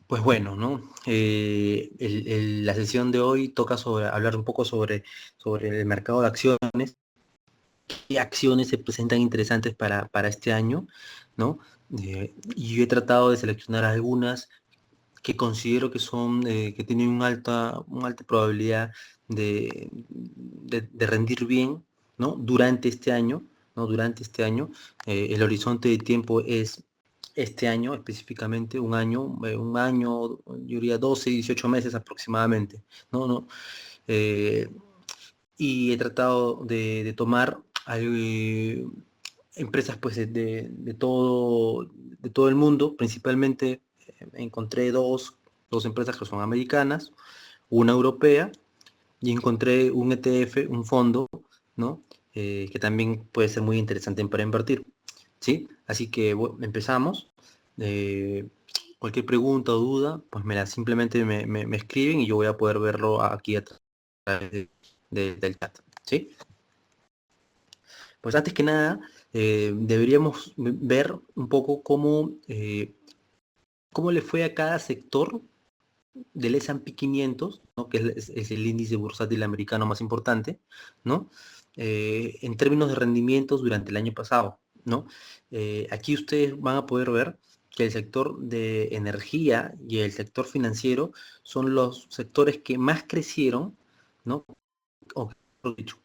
Pues bueno, ¿no? La sesión de hoy toca hablar un poco sobre el mercado de acciones. ¿Qué acciones se presentan interesantes para este año, ¿no? Y yo he tratado de seleccionar algunas que considero que son, que tienen una alta probabilidad de rendir bien, ¿no? Durante este año, ¿no? Durante este año, el horizonte de tiempo es este año específicamente, un año, yo diría 12, 18 meses aproximadamente, ¿no? ¿No? Y he tratado de tomar empresas pues de todo el mundo, principalmente encontré dos empresas que son americanas, una europea, y encontré un ETF, un fondo, ¿no? Que también puede ser muy interesante para invertir, ¿sí? Así que bueno, empezamos. Cualquier pregunta o duda, pues simplemente me escriben y yo voy a poder verlo aquí a través del chat, ¿sí? Pues antes que nada, deberíamos ver un poco cómo le fue a cada sector del S&P 500, ¿no? Que es el índice bursátil americano más importante, ¿no? En términos de rendimientos durante el año pasado, ¿no? Aquí ustedes van a poder ver que el sector de energía y el sector financiero son los sectores que más crecieron, ¿no? O mejor dicho,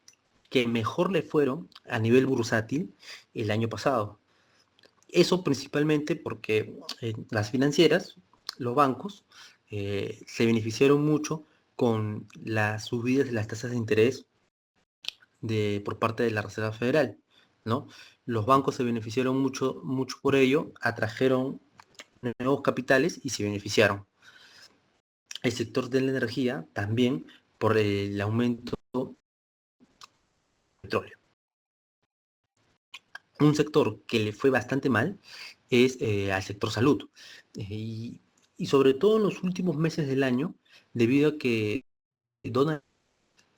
que mejor le fueron a nivel bursátil el año pasado. Eso principalmente porque las financieras, los bancos, se beneficiaron mucho con las subidas de las tasas de interés por parte de la Reserva Federal, ¿no? Los bancos se beneficiaron mucho, mucho por ello, atrajeron nuevos capitales y se beneficiaron. El sector de la energía también por el aumento del petróleo. Un sector que le fue bastante mal es al sector salud. Y sobre todo en los últimos meses del año, debido a que Donald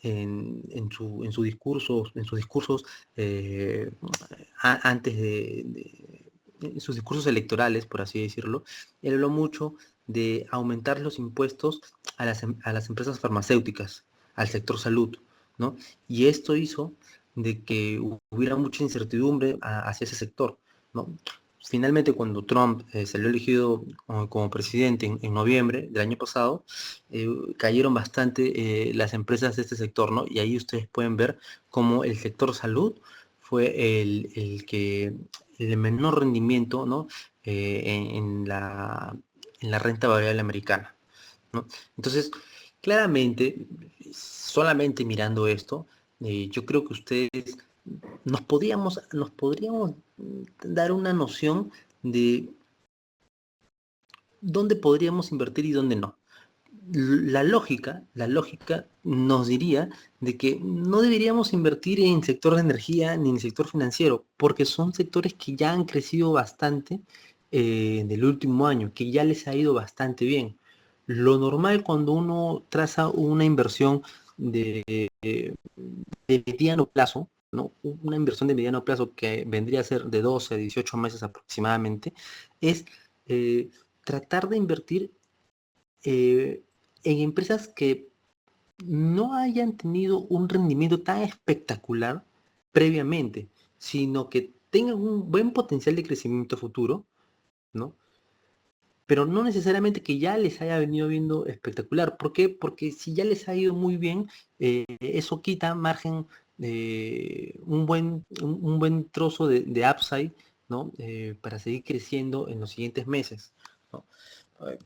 en sus discursos antes en sus discursos electorales, por así decirlo, él habló mucho de aumentar los impuestos a las empresas farmacéuticas, al sector salud, ¿no? Y esto hizo de que hubiera mucha incertidumbre hacia ese sector, ¿no? Finalmente, cuando Trump salió elegido como presidente en noviembre del año pasado, cayeron bastante las empresas de este sector, ¿no? Y ahí ustedes pueden ver cómo el sector salud fue el de menor rendimiento, ¿no? En la renta variable americana, ¿no? Entonces, claramente, solamente mirando esto, yo creo que ustedes nos podríamos dar una noción de dónde podríamos invertir y dónde no. La lógica nos diría de que no deberíamos invertir en el sector de energía ni en el sector financiero, porque son sectores que ya han crecido bastante en el último año, que ya les ha ido bastante bien. Lo normal cuando uno traza una inversión de mediano plazo, ¿no? Una inversión de mediano plazo que vendría a ser de 12 a 18 meses aproximadamente, es tratar de invertir en empresas que no hayan tenido un rendimiento tan espectacular previamente, sino que tengan un buen potencial de crecimiento futuro, ¿no? Pero no necesariamente que ya les haya venido viendo espectacular. ¿Por qué? Porque si ya les ha ido muy bien, eso quita margen de un buen trozo de upside, ¿no? Para seguir creciendo en los siguientes meses, ¿no? Eh,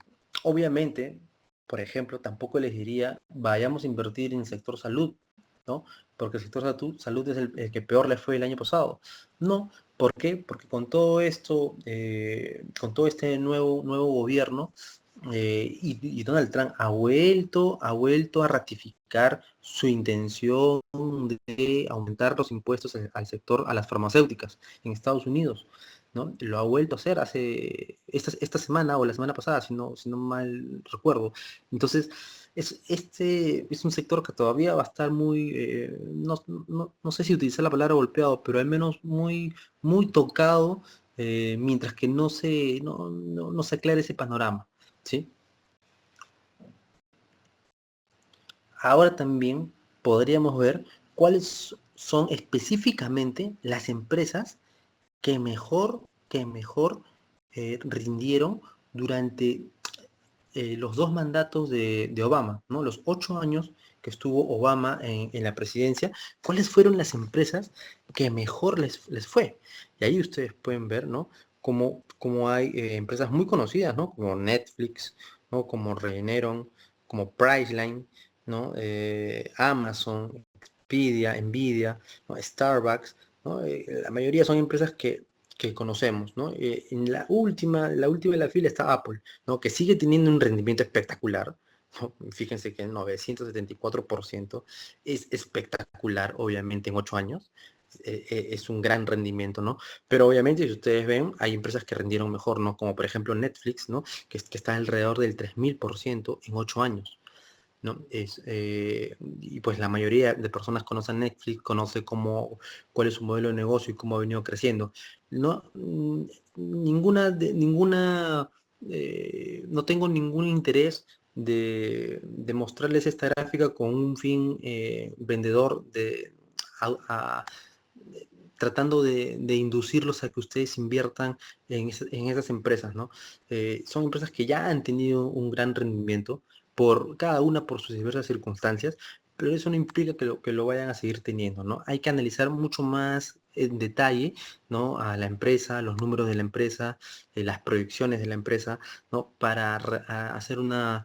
Obviamente, por ejemplo, tampoco les diría, vayamos a invertir en el sector salud, ¿no? Porque el sector salud es el que peor le fue el año pasado. No, ¿por qué? Porque con todo esto, con todo este nuevo gobierno, y Donald Trump ha vuelto a ratificar comunicar su intención de aumentar los impuestos al sector, a las farmacéuticas en Estados Unidos, ¿no? Lo ha vuelto a hacer hace esta semana o la semana pasada, si no mal recuerdo. Entonces, este es un sector que todavía va a estar muy, no sé si utilizar la palabra golpeado, pero al menos muy tocado, mientras que no se aclare ese panorama, ¿sí? Ahora también podríamos ver cuáles son específicamente las empresas que mejor rindieron durante los dos mandatos de Obama, ¿no? Los 8 años que estuvo Obama en la presidencia, ¿cuáles fueron las empresas que mejor les fue? Y ahí ustedes pueden ver, ¿no? Como hay empresas muy conocidas, ¿no? Como Netflix, ¿no? Como Regeneron, como Priceline, ¿no? Amazon, Nvidia, ¿no? Starbucks, ¿no? La mayoría son empresas que conocemos, ¿no? En la última de la fila está Apple, ¿no? Que sigue teniendo un rendimiento espectacular, ¿no? Fíjense que el 974% es espectacular, obviamente, en 8 años. Es un gran rendimiento, ¿no? Pero obviamente, si ustedes ven, hay empresas que rindieron mejor, ¿no? Como por ejemplo Netflix, ¿no? Que está alrededor del 3000% en 8 años. ¿No? Y pues la mayoría de personas conocen Netflix, conoce cuál es su modelo de negocio y cómo ha venido creciendo. No, no tengo ningún interés de mostrarles esta gráfica con un fin vendedor a- a- tratando de inducirlos a que ustedes inviertan en esas empresas, ¿no? Son empresas que ya han tenido un gran rendimiento, cada una por sus diversas circunstancias, pero eso no implica que lo vayan a seguir teniendo, ¿no? Hay que analizar mucho más en detalle, ¿no? A la empresa, los números de la empresa, las proyecciones de la empresa, ¿no? Para hacer una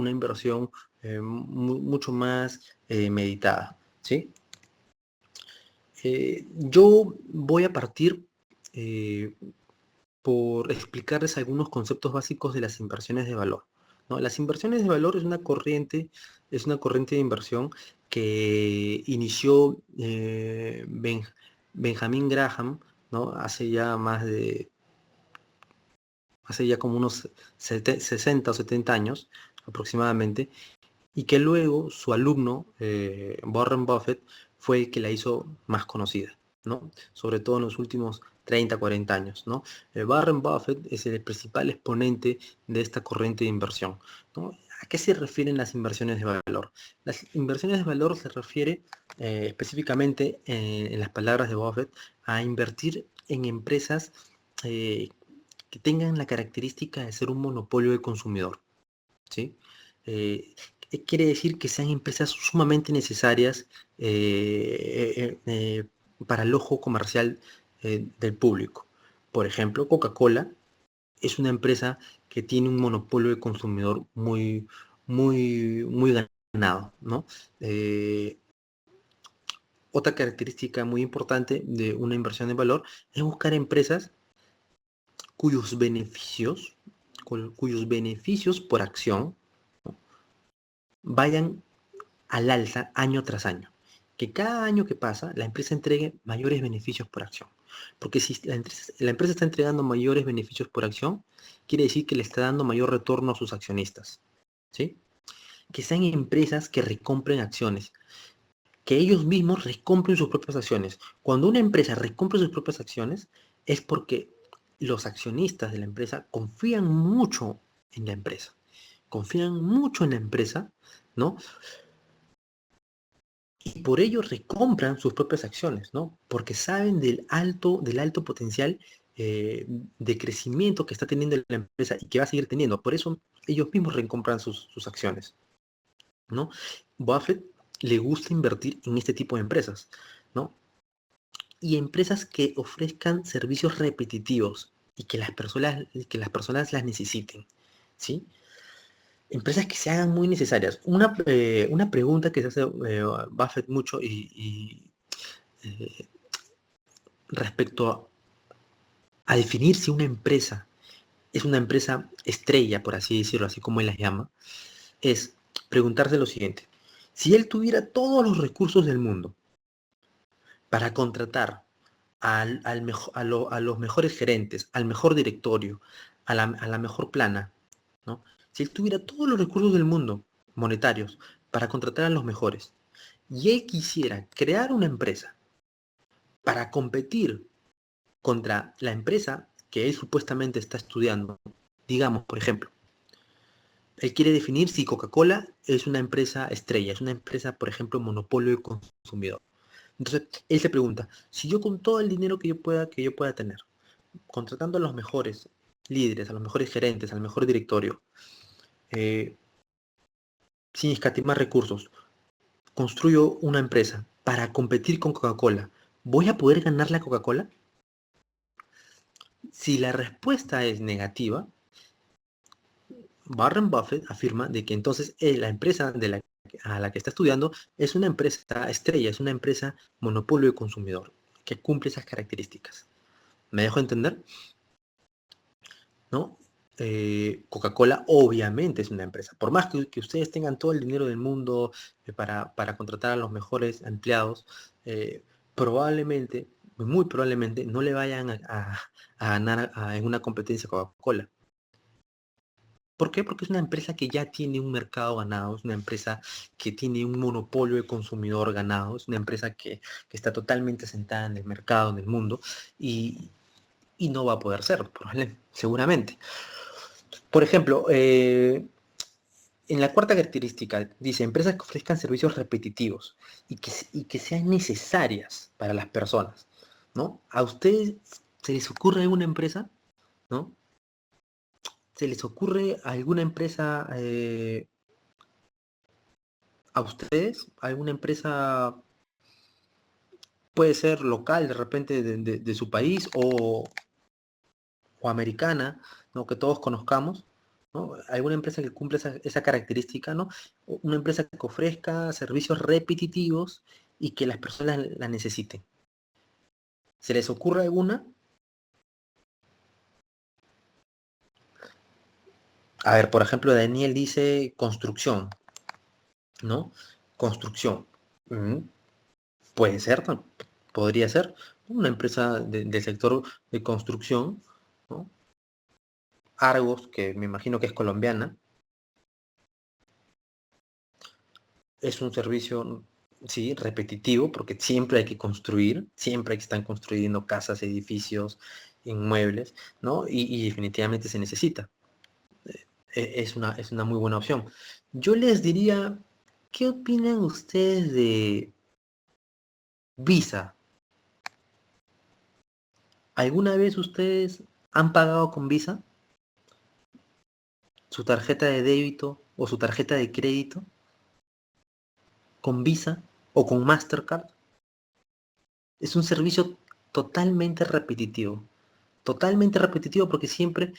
inversión mucho más meditada, ¿sí? Yo voy a partir eh, por explicarles algunos conceptos básicos de las inversiones de valor, ¿no? Las inversiones de valor es una corriente de inversión que inició Benjamin Graham, ¿no? Hace ya como unos 60 o 70 años aproximadamente, y que luego su alumno, Warren Buffett, fue el que la hizo más conocida, ¿no? Sobre todo en los últimos 30, 40 años, ¿no? Warren Buffett es el principal exponente de esta corriente de inversión, ¿no? ¿A qué se refieren las inversiones de valor? Las inversiones de valor se refiere específicamente, en las palabras de Buffett, a invertir en empresas eh, que tengan la característica de ser un monopolio de consumidor, ¿sí? Eh, Quiere decir que sean empresas sumamente necesarias para el ojo comercial del público. Por ejemplo, Coca-Cola es una empresa que tiene un monopolio de consumidor muy, muy, muy ganado, ¿no? Eh, Otra característica muy importante de una inversión de valor es buscar empresas cuyos beneficios, cuyos beneficios por acción, ¿no? vayan al alza año tras año. Que cada año que pasa la empresa entregue mayores beneficios por acción. Porque si la empresa está entregando mayores beneficios por acción, quiere decir que le está dando mayor retorno a sus accionistas, ¿sí? Que sean empresas que recompren acciones, que ellos mismos recompren sus propias acciones. Cuando una empresa recompra sus propias acciones, es porque los accionistas de la empresa confían mucho en la empresa. Confían mucho en la empresa, ¿no? Y por ello recompran sus propias acciones, ¿no? Porque saben del alto potencial de crecimiento que está teniendo la empresa y que va a seguir teniendo. Por eso ellos mismos recompran sus acciones, ¿no? Buffett le gusta invertir en este tipo de empresas, ¿no? Y empresas que ofrezcan servicios repetitivos y que las personas las necesiten, ¿sí? Empresas que se hagan muy necesarias. Una pregunta que se hace Buffett mucho eh, respecto a definir si una empresa es una empresa estrella, por así decirlo, así como él las llama, es, preguntarse lo siguiente. Si él tuviera todos los recursos del mundo para contratar a los mejores gerentes, al mejor directorio, a la mejor plana, ¿no? Si él tuviera todos los recursos del mundo monetarios para contratar a los mejores, y él quisiera crear una empresa para competir contra la empresa que él supuestamente está estudiando, digamos, por ejemplo, él quiere definir si Coca-Cola es una empresa estrella, es una empresa, por ejemplo, monopolio de consumidor. Entonces, él se pregunta, si yo con todo el dinero que yo pueda tener, contratando a los mejores líderes, a los mejores gerentes, al mejor directorio, eh, sin escatimar recursos, construyo una empresa para competir con Coca-Cola, ¿voy a poder ganar la Coca-Cola? Si la respuesta es negativa, Warren Buffett afirma de que entonces la empresa a la que está estudiando es una empresa estrella, es una empresa monopolio de consumidor, que cumple esas características. ¿Me dejo entender? ¿No? Coca-Cola obviamente es una empresa. Por más que ustedes tengan todo el dinero del mundo para contratar a los mejores empleados, probablemente, muy probablemente, no le vayan a ganar en una competencia Coca-Cola. ¿Por qué? Porque es una empresa que ya tiene un mercado ganado, es una empresa que tiene un monopolio de consumidor ganado, es una empresa que está totalmente sentada en el mercado, en el mundo, y, y no va a poder ser, seguramente. Por ejemplo, en la cuarta característica dice empresas que ofrezcan servicios repetitivos y que sean necesarias para las personas, ¿no? ¿A ustedes se les ocurre alguna empresa, ¿no? ¿Se les ocurre alguna empresa a ustedes? ¿Alguna empresa puede ser local de repente de su país o americana, ¿no? Que todos conozcamos, ¿no? Alguna empresa que cumpla esa característica, ¿no? Una empresa que ofrezca servicios repetitivos y que las personas la necesiten. ¿Se les ocurre alguna? A ver, por ejemplo, Daniel dice construcción, ¿no? Construcción. Puede ser, ¿no? Podría ser una empresa del sector de construcción, ¿no? Argos, que me imagino que es colombiana, es un servicio, sí, repetitivo, porque siempre hay que construir, siempre hay que estar construyendo casas, edificios, inmuebles, ¿no? Y definitivamente se necesita. Es una muy buena opción. Yo les diría, ¿qué opinan ustedes de Visa? ¿Alguna vez ustedes han pagado con Visa su tarjeta de débito o su tarjeta de crédito con Visa o con Mastercard? Es un servicio totalmente repetitivo. Totalmente repetitivo porque siempre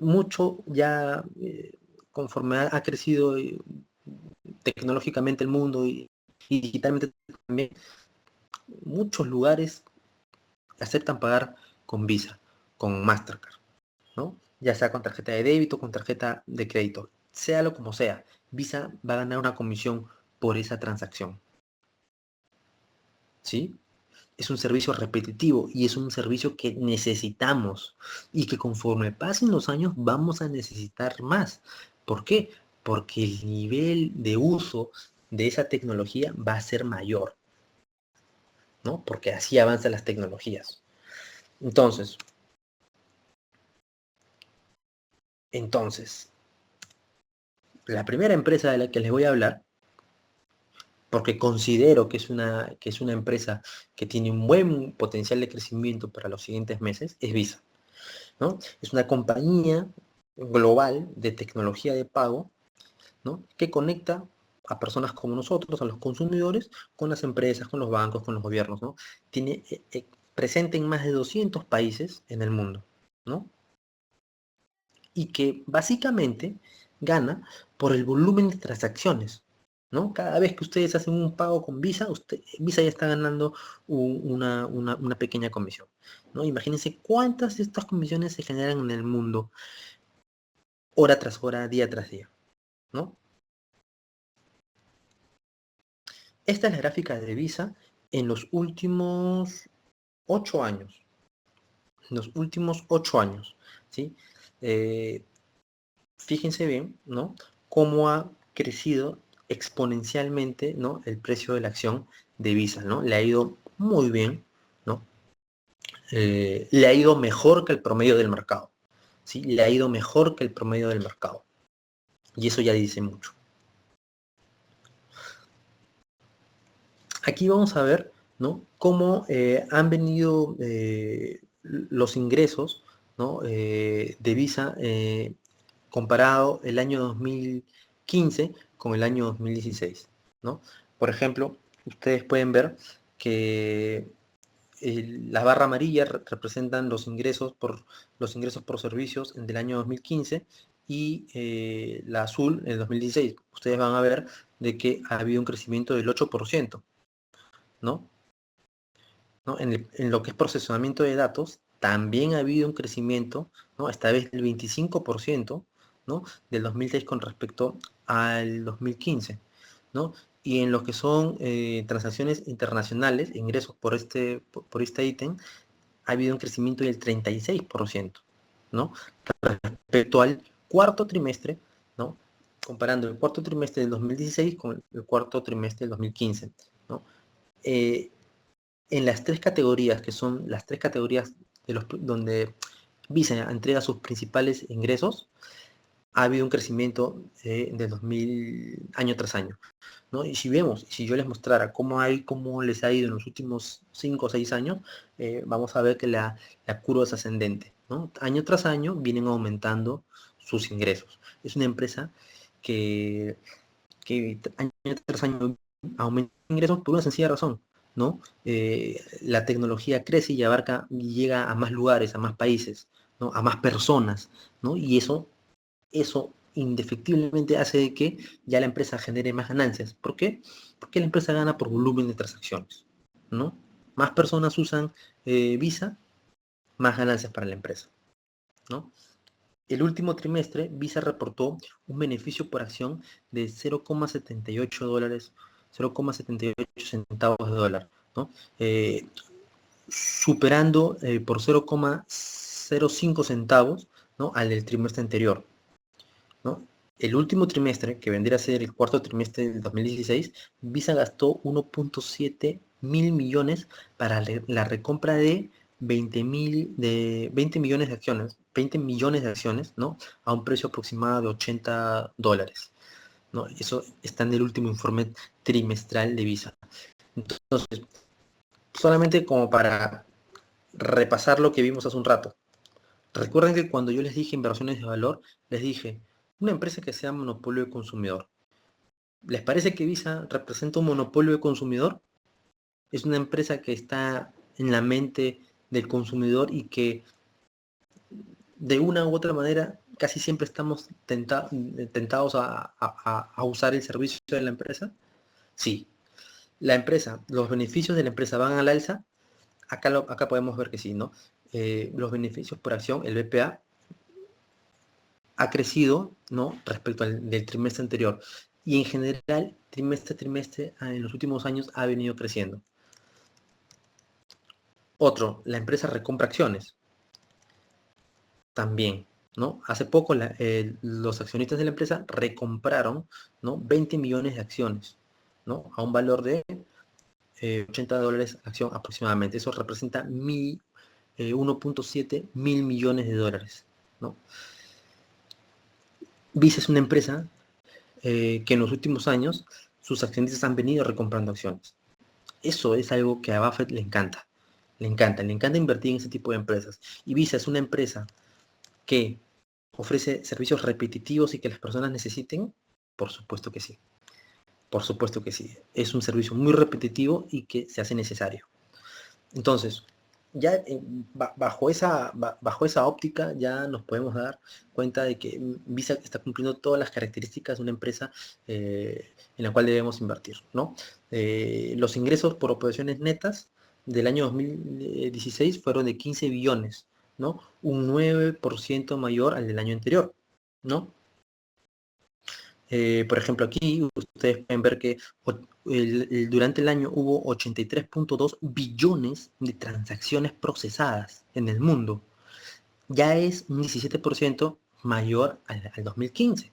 mucho ya conforme ha crecido tecnológicamente el mundo y digitalmente también, muchos lugares aceptan pagar con Visa, con Mastercard, ¿no? Ya sea con tarjeta de débito, con tarjeta de crédito, sea lo como sea, Visa va a ganar una comisión por esa transacción, ¿sí? Es un servicio repetitivo y es un servicio que necesitamos y que conforme pasen los años vamos a necesitar más. ¿Por qué? Porque el nivel de uso de esa tecnología va a ser mayor, ¿no? Porque así avanzan las tecnologías. Entonces, la primera empresa de la que les voy a hablar, porque considero que es una empresa que tiene un buen potencial de crecimiento para los siguientes meses, es Visa, ¿no? Es una compañía global de tecnología de pago, ¿no? Que conecta a personas como nosotros, a los consumidores, con las empresas, con los bancos, con los gobiernos, ¿no? Tiene presente en más de 200 países en el mundo, ¿no? Y que básicamente gana por el volumen de transacciones, ¿no? Cada vez que ustedes hacen un pago con Visa, Visa ya está ganando una pequeña comisión, ¿no? Imagínense cuántas de estas comisiones se generan en el mundo hora tras hora, día tras día, ¿no? Esta es la gráfica de Visa en los últimos 8 años. En los últimos 8 años, ¿sí? Fíjense bien, ¿no? Cómo ha crecido exponencialmente, ¿no? El precio de la acción de Visa, ¿no? Le ha ido muy bien, ¿no? Le ha ido mejor que el promedio del mercado, ¿sí? Le ha ido mejor que el promedio del mercado. Y eso ya dice mucho. Aquí vamos a ver, ¿no? Cómo han venido los ingresos, ¿no? De Visa comparado el año 2015 con el año 2016, ¿no? Por ejemplo, ustedes pueden ver que la barra amarilla representan los ingresos por servicios del año 2015 y la azul en el 2016. Ustedes van a ver de que ha habido un crecimiento del 8%, ¿no? ¿No? En lo que es procesamiento de datos, también ha habido un crecimiento, ¿no? Esta vez del 25%, ¿no? Del 2006 con respecto al 2015, ¿no? Y en lo que son transacciones internacionales, ingresos por este ítem, ha habido un crecimiento del 36%, ¿no? Respecto al cuarto trimestre, ¿no? Comparando el cuarto trimestre del 2016 con el cuarto trimestre del 2015, ¿no? En las tres categorías, que son las tres categorías donde Visa entrega sus principales ingresos, ha habido un crecimiento de 2000 año tras año, ¿no? Y si yo les mostrara cómo les ha ido en los últimos 5 o 6 años, vamos a ver que la curva es ascendente, ¿no? Año tras año vienen aumentando sus ingresos. Es una empresa que año tras año aumenta ingresos por una sencilla razón, ¿no? La tecnología crece y llega a más lugares, a más países, ¿no? A más personas, ¿no? Y eso indefectiblemente hace de que ya la empresa genere más ganancias. ¿Por qué? Porque la empresa gana por volumen de transacciones, ¿no? Más personas usan Visa, más ganancias para la empresa, ¿no? El último trimestre, Visa reportó un beneficio por acción de $0,78, 0,78 centavos de dólar, ¿no? Superando por 0,05 centavos, ¿no? Al del trimestre anterior, ¿no? El último trimestre, que vendría a ser el cuarto trimestre del 2016, Visa gastó 1.7 mil millones para la recompra de 20 millones de acciones, ¿no? A un precio aproximado de $80, ¿no? Eso está en el último informe trimestral de Visa. Entonces, solamente como para repasar lo que vimos hace un rato. Recuerden que cuando yo les dije inversiones de valor, les dije, una empresa que sea monopolio de consumidor. ¿Les parece que Visa representa un monopolio de consumidor? Es una empresa que está en la mente del consumidor y que de una u otra manera casi siempre estamos tentados a usar el servicio de la empresa. Sí. La empresa, los beneficios de la empresa van al alza. Acá podemos ver que sí, ¿no? Los beneficios por acción, el BPA, ha crecido, ¿no? Respecto del trimestre anterior. Y en general, trimestre a trimestre, en los últimos años ha venido creciendo. Otro, la empresa recompra acciones. También, ¿no? Hace poco los accionistas de la empresa recompraron, ¿no? 20 millones de acciones, ¿no? A un valor de $80 a acción aproximadamente. Eso representa 1.7 mil millones de dólares, ¿no? Visa es una empresa que en los últimos años sus accionistas han venido recomprando acciones. Eso es algo que a Buffett le encanta. Le encanta invertir en ese tipo de empresas. Y Visa es una empresa que ofrece servicios repetitivos y que las personas necesiten. Por supuesto que sí. Por supuesto que sí. Es un servicio muy repetitivo y que se hace necesario. Entonces, ya bajo esa óptica ya nos podemos dar cuenta de que Visa está cumpliendo todas las características de una empresa en la cual debemos invertir, ¿no? Los ingresos por operaciones netas del año 2016 fueron de 15 billones, ¿no? Un 9% mayor al del año anterior, ¿no? Por ejemplo, aquí ustedes pueden ver que durante el año hubo 83.2 billones de transacciones procesadas en el mundo. Ya es un 17% mayor al 2015,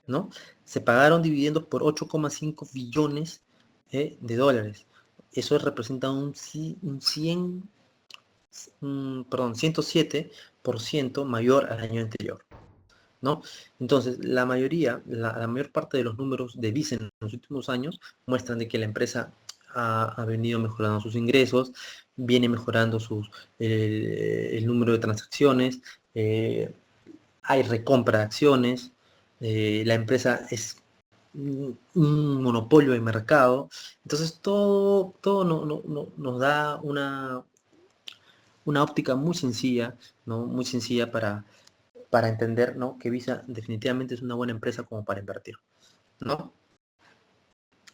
¿no? Se pagaron dividendos por 8,5 billones de dólares. Eso representa un 107% mayor al año anterior, ¿no? Entonces, la mayor parte de los números de Visa en los últimos años muestran de que la empresa ha venido mejorando sus ingresos, viene mejorando el número de transacciones, hay recompra de acciones, la empresa es un monopolio de mercado. Entonces, todo nos da una óptica muy sencilla, ¿no? Muy sencilla para entender, ¿no?, que Visa definitivamente es una buena empresa como para invertir, ¿no?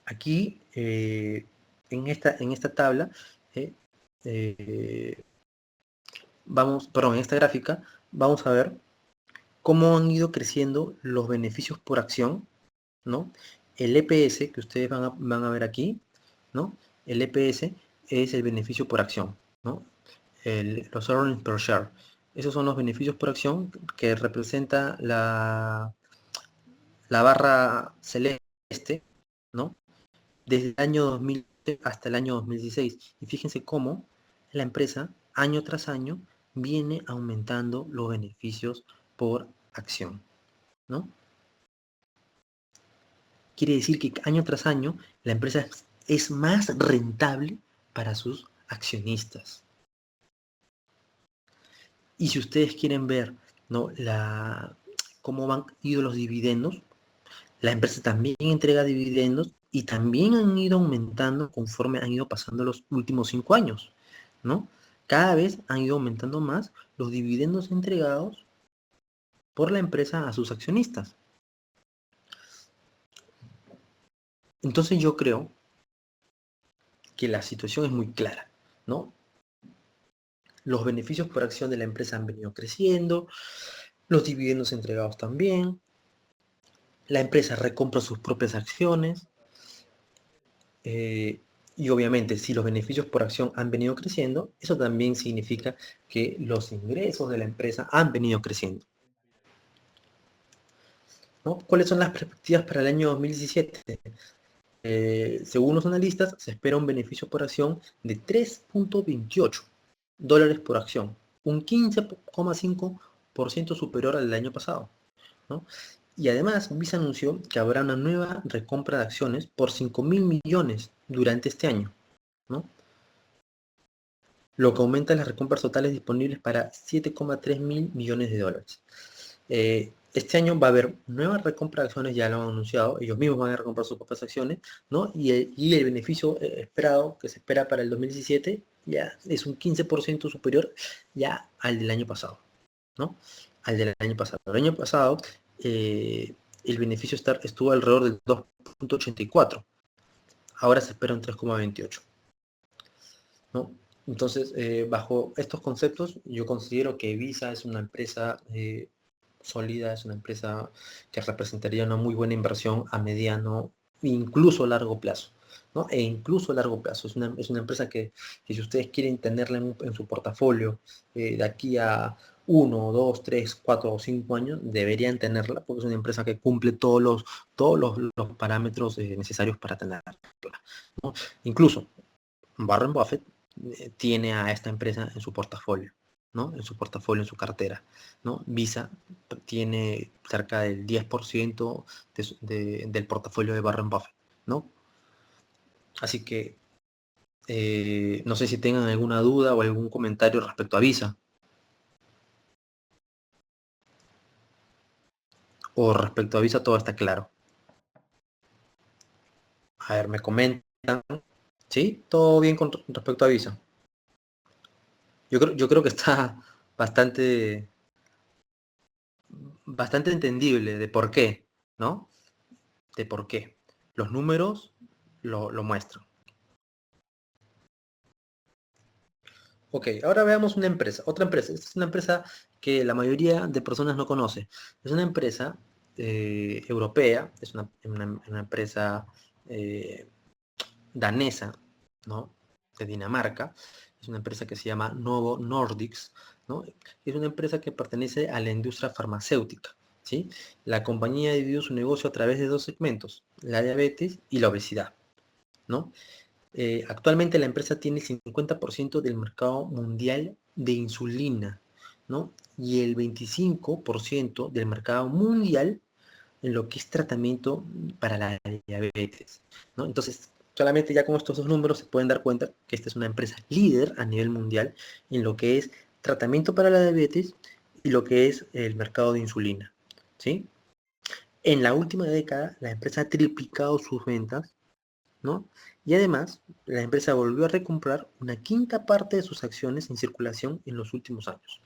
Aquí, en esta tabla, en esta gráfica, vamos a ver cómo han ido creciendo los beneficios por acción, ¿no? El EPS que ustedes van a ver aquí, ¿no? El EPS es el beneficio por acción, ¿no? Los earnings per share. Esos son los beneficios por acción que representa la barra celeste, ¿no? Desde el año 2000 hasta el año 2016. Y fíjense cómo la empresa, año tras año, viene aumentando los beneficios por acción, ¿no? Quiere decir que año tras año la empresa es más rentable para sus accionistas. Y si ustedes quieren ver, ¿no?, cómo han ido los dividendos, la empresa también entrega dividendos y también han ido aumentando conforme han ido pasando los últimos 5 años, ¿no? Cada vez han ido aumentando más los dividendos entregados por la empresa a sus accionistas. Entonces yo creo que la situación es muy clara, ¿no? Los beneficios por acción de la empresa han venido creciendo, los dividendos entregados también, la empresa recompra sus propias acciones, y obviamente si los beneficios por acción han venido creciendo, eso también significa que los ingresos de la empresa han venido creciendo, ¿no? ¿Cuáles son las perspectivas para el año 2017? Según los analistas, se espera un beneficio por acción de 3.28 dólares por acción, un 15,5% superior al del año pasado, ¿no? Y además, Visa anunció que habrá una nueva recompra de acciones por 5.000 millones durante este año, ¿no? Lo que aumenta las recompras totales disponibles para 7,3 mil millones de dólares. Este año va a haber nuevas recompras de acciones, ya lo han anunciado, ellos mismos van a recomprar sus propias acciones, ¿no? Y el beneficio esperado, que se espera para el 2017, ya es un 15% superior ya al del año pasado, ¿no? Al del año pasado. El año pasado el beneficio estuvo alrededor del 2.84, ahora se espera un 3,28, ¿no? Entonces, bajo estos conceptos, yo considero que Visa es una empresa sólida, es una empresa que representaría una muy buena inversión a mediano, incluso largo plazo, ¿no? E incluso a largo plazo. Es una empresa que si ustedes quieren tenerla en su portafolio de aquí a 1, 2, 3, 4 o 5 años, deberían tenerla porque es una empresa que cumple todos los parámetros necesarios para tenerla, ¿no? Incluso Warren Buffett tiene a esta empresa en su portafolio, ¿no? En su portafolio, en su cartera, ¿no? Visa tiene cerca del 10% del portafolio de Warren Buffett, ¿no? Así que no sé si tengan alguna duda o algún comentario respecto a Visa. O respecto a Visa todo está claro. A ver, me comentan. ¿Sí? Todo bien con respecto a Visa. Yo creo que está bastante entendible de por qué, ¿no? De por qué. Los números lo muestran. Ok, ahora veamos una empresa, otra empresa. Esta es una empresa que la mayoría de personas no conoce. Es una empresa europea, es una empresa danesa, ¿no? De Dinamarca. Es una empresa que se llama Novo Nordisk, ¿no? Es una empresa que pertenece a la industria farmacéutica, ¿sí? La compañía ha dividido su negocio a través de dos segmentos, la diabetes y la obesidad, ¿no? Actualmente la empresa tiene el 50% del mercado mundial de insulina, ¿no? Y el 25% del mercado mundial en lo que es tratamiento para la diabetes, ¿no? Entonces, solamente ya con estos dos números se pueden dar cuenta que esta es una empresa líder a nivel mundial en lo que es tratamiento para la diabetes y lo que es el mercado de insulina, ¿sí? En la última década, la empresa ha triplicado sus ventas, ¿no? Y además, la empresa volvió a recomprar una quinta parte de sus acciones en circulación en los últimos años,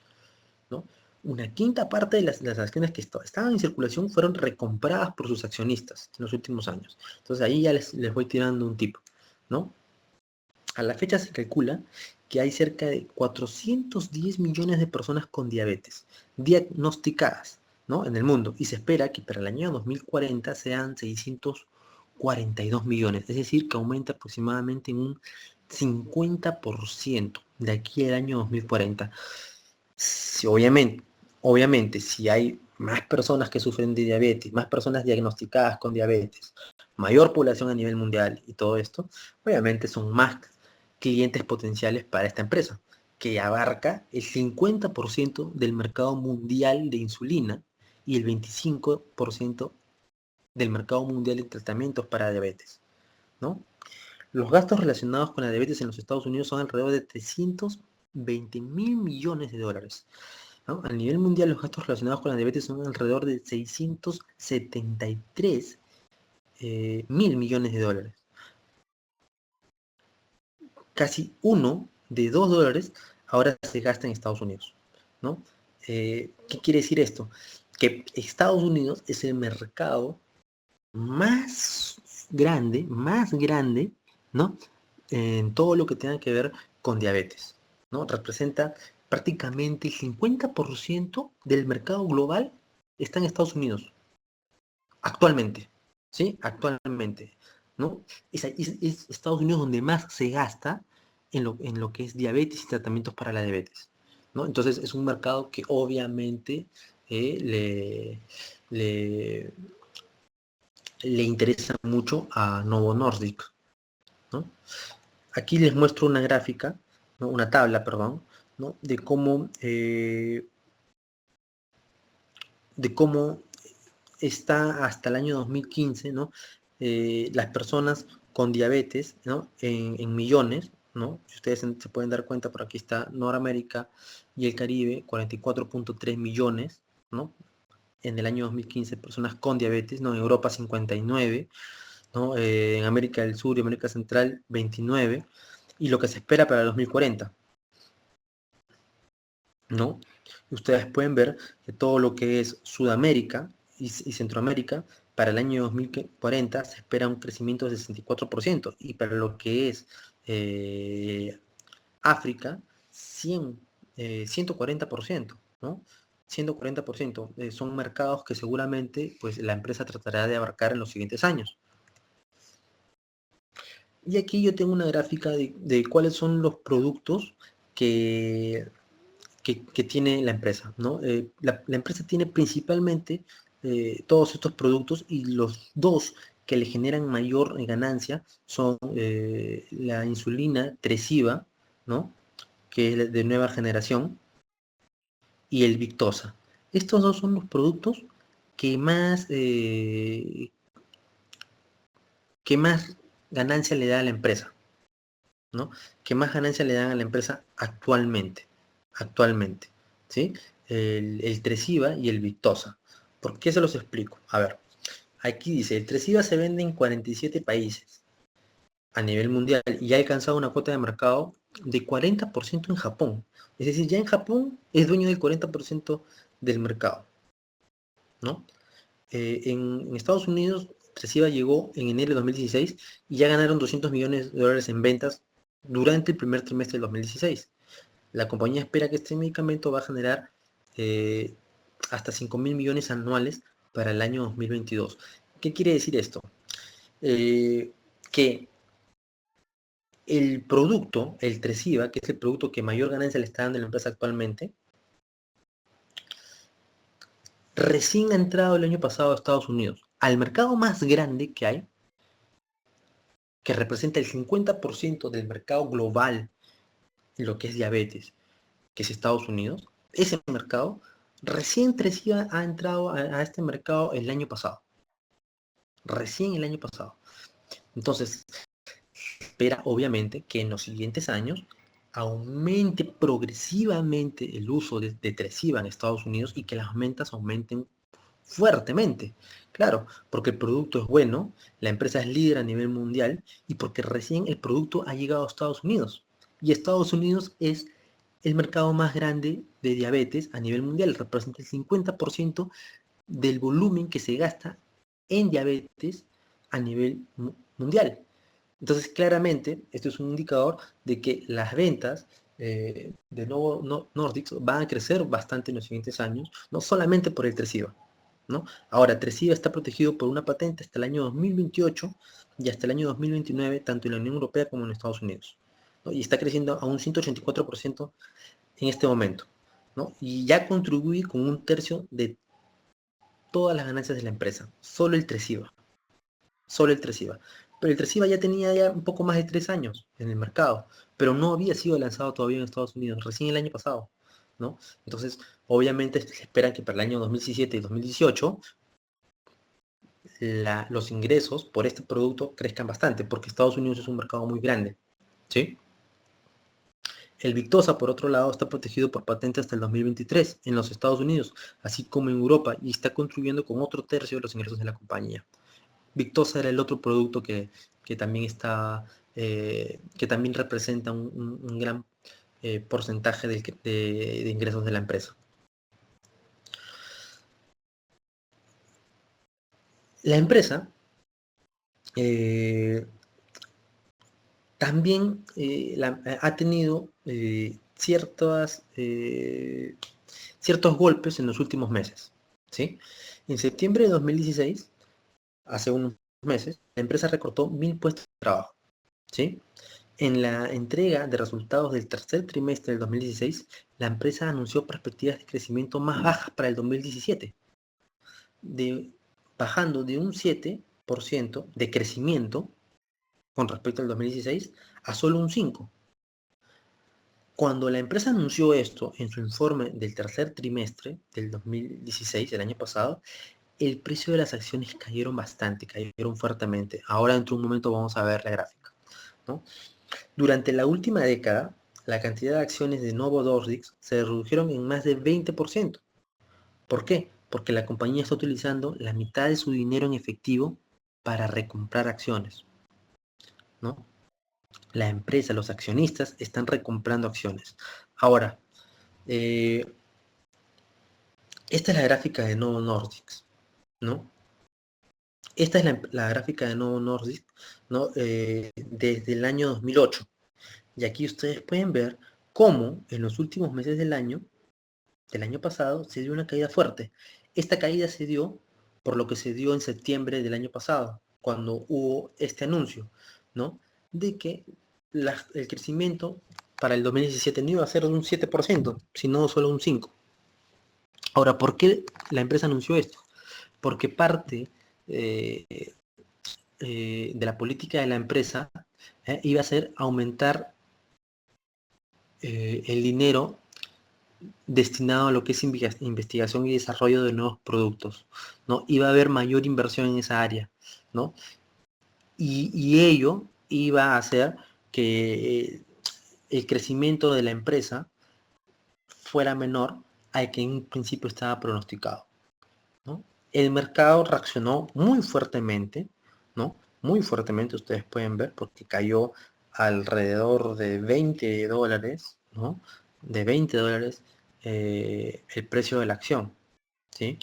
¿no? Una quinta parte de las acciones que estaban en circulación fueron recompradas por sus accionistas en los últimos años. Entonces ahí ya les voy tirando un tip, ¿no? A la fecha se calcula que hay cerca de 410 millones de personas con diabetes diagnosticadas, ¿no? En el mundo, y se espera que para el año 2040 sean 642 millones, es decir, que aumenta aproximadamente en un 50% de aquí al año 2040. Si, obviamente, si hay más personas que sufren de diabetes, más personas diagnosticadas con diabetes, mayor población a nivel mundial y todo esto, obviamente son más clientes potenciales para esta empresa, que abarca el 50% del mercado mundial de insulina y el 25% del mercado mundial de tratamientos para diabetes, ¿no? Los gastos relacionados con la diabetes en los Estados Unidos son alrededor de 320 mil millones de dólares, ¿no? A nivel mundial, los gastos relacionados con la diabetes son alrededor de 673 mil millones de dólares. Casi uno de $2 ahora se gasta en Estados Unidos, ¿no? ¿Qué quiere decir esto? Que Estados Unidos es el mercado más grande, ¿no? En todo lo que tenga que ver con diabetes, ¿no? Representa prácticamente el 50% del mercado global está en Estados Unidos, actualmente, ¿sí? Actualmente, ¿no? Es Estados Unidos donde más se gasta en lo que es diabetes y tratamientos para la diabetes, ¿no? Entonces es un mercado que obviamente le, le interesa mucho a Novo Nordisk, ¿no? Aquí les muestro una gráfica, ¿no? Una tabla, perdón, ¿no? De cómo está hasta el año 2015, ¿no? Las personas con diabetes, ¿no? En millones, ¿no? Si ustedes se pueden dar cuenta, por aquí está Norteamérica y el Caribe, 44.3 millones, ¿no? En el año 2015, personas con diabetes, ¿no? En Europa 59, ¿no? En América del Sur y América Central 29, y lo que se espera para el 2040, ¿no? Y ustedes pueden ver que todo lo que es Sudamérica y Centroamérica, para el año 2040 se espera un crecimiento de 64%, y para lo que es África, 140%, ¿no? 140%. Son mercados que seguramente pues, la empresa tratará de abarcar en los siguientes años. Y aquí yo tengo una gráfica de cuáles son los productos que tiene la empresa, ¿no? La empresa tiene principalmente todos estos productos, y los dos que le generan mayor ganancia son la insulina Tresiba, ¿no? Que es de nueva generación, y el Victoza. Estos dos son los productos que más ganancia le da a la empresa, ¿no? Que más ganancia le dan a la empresa actualmente, ¿sí? El Tresiba y el Victoza. ¿Por qué se los explico? A ver, aquí dice, el Tresiba se vende en 47 países a nivel mundial y ha alcanzado una cuota de mercado de 40% en Japón. Es decir, ya en Japón es dueño del 40% del mercado, ¿no? En Estados Unidos, Tresiba llegó en enero de 2016 y ya ganaron 200 millones de dólares en ventas durante el primer trimestre del 2016. La compañía espera que este medicamento va a generar hasta 5.000 millones anuales para el año 2022. ¿Qué quiere decir esto? Que el producto, el Tresiba, que es el producto que mayor ganancia le está dando a la empresa actualmente, recién ha entrado el año pasado a Estados Unidos, al mercado más grande que hay, que representa el 50% del mercado global en lo que es diabetes, que es Estados Unidos. Ese mercado, recién Tresiba ha entrado a este mercado el año pasado. Recién el año pasado. Entonces, espera obviamente que en los siguientes años aumente progresivamente el uso de Tresiba en Estados Unidos y que las ventas aumenten fuertemente. Claro, porque el producto es bueno, la empresa es líder a nivel mundial y porque recién el producto ha llegado a Estados Unidos. Y Estados Unidos es el mercado más grande de diabetes a nivel mundial, representa el 50% del volumen que se gasta en diabetes a nivel mundial. Entonces, claramente, esto es un indicador de que las ventas de Novo Nordisk van a crecer bastante en los siguientes años, no solamente por el Tresiba, ¿no? Ahora, Tresiba está protegido por una patente hasta el año 2028 y hasta el año 2029, tanto en la Unión Europea como en Estados Unidos, ¿no? Y está creciendo a un 184% en este momento, ¿no? Y ya contribuye con un tercio de todas las ganancias de la empresa, solo el Tresiba. Solo el Tresiba. Pero el Tresiba ya tenía ya un poco más de 3 años en el mercado, pero no había sido lanzado todavía en Estados Unidos, recién el año pasado, ¿no? Entonces, obviamente se espera que para el año 2017 y 2018 los ingresos por este producto crezcan bastante, porque Estados Unidos es un mercado muy grande, ¿sí? El Victoza, por otro lado, está protegido por patente hasta el 2023 en los Estados Unidos, así como en Europa, y está contribuyendo con otro tercio de los ingresos de la compañía. Victoza era el otro producto que también está, que también representa un gran porcentaje de ingresos de la empresa. La empresa también ha tenido ciertos golpes en los últimos meses, ¿sí? En septiembre de 2016, hace unos meses, la empresa recortó 1000 puestos de trabajo, ¿sí? En la entrega de resultados del tercer trimestre del 2016, la empresa anunció perspectivas de crecimiento más bajas para el 2017, bajando de un 7% de crecimiento con respecto al 2016 a solo un 5%. Cuando la empresa anunció esto en su informe del tercer trimestre del 2016, el año pasado, el precio de las acciones cayeron bastante, cayeron fuertemente. Ahora dentro de un momento vamos a ver la gráfica, ¿no? Durante la última década, la cantidad de acciones de Novo Nordisk se redujeron en más de 20%. ¿Por qué? Porque la compañía está utilizando la mitad de su dinero en efectivo para recomprar acciones, ¿no? La empresa, los accionistas están recomprando acciones. Ahora, esta es la gráfica de Novo Nordisk, ¿no? Esta es la gráfica de Novo Nordisk, ¿no? Desde el año 2008. Y aquí ustedes pueden ver cómo en los últimos meses del año pasado, se dio una caída fuerte. Esta caída se dio por lo que se dio en septiembre del año pasado, cuando hubo este anuncio, ¿no? De que el crecimiento para el 2017 no iba a ser de un 7%, sino solo un 5%. Ahora, ¿por qué la empresa anunció esto? Porque parte de la política de la empresa iba a ser aumentar el dinero destinado a lo que es investigación y desarrollo de nuevos productos, ¿no? Iba a haber mayor inversión en esa área, ¿no? Y ello iba a hacer que el crecimiento de la empresa fuera menor al que en un principio estaba pronosticado, ¿no? El mercado reaccionó muy fuertemente, ¿no? Muy fuertemente, ustedes pueden ver, porque cayó alrededor de $20, ¿no? De $20 el precio de la acción, ¿sí?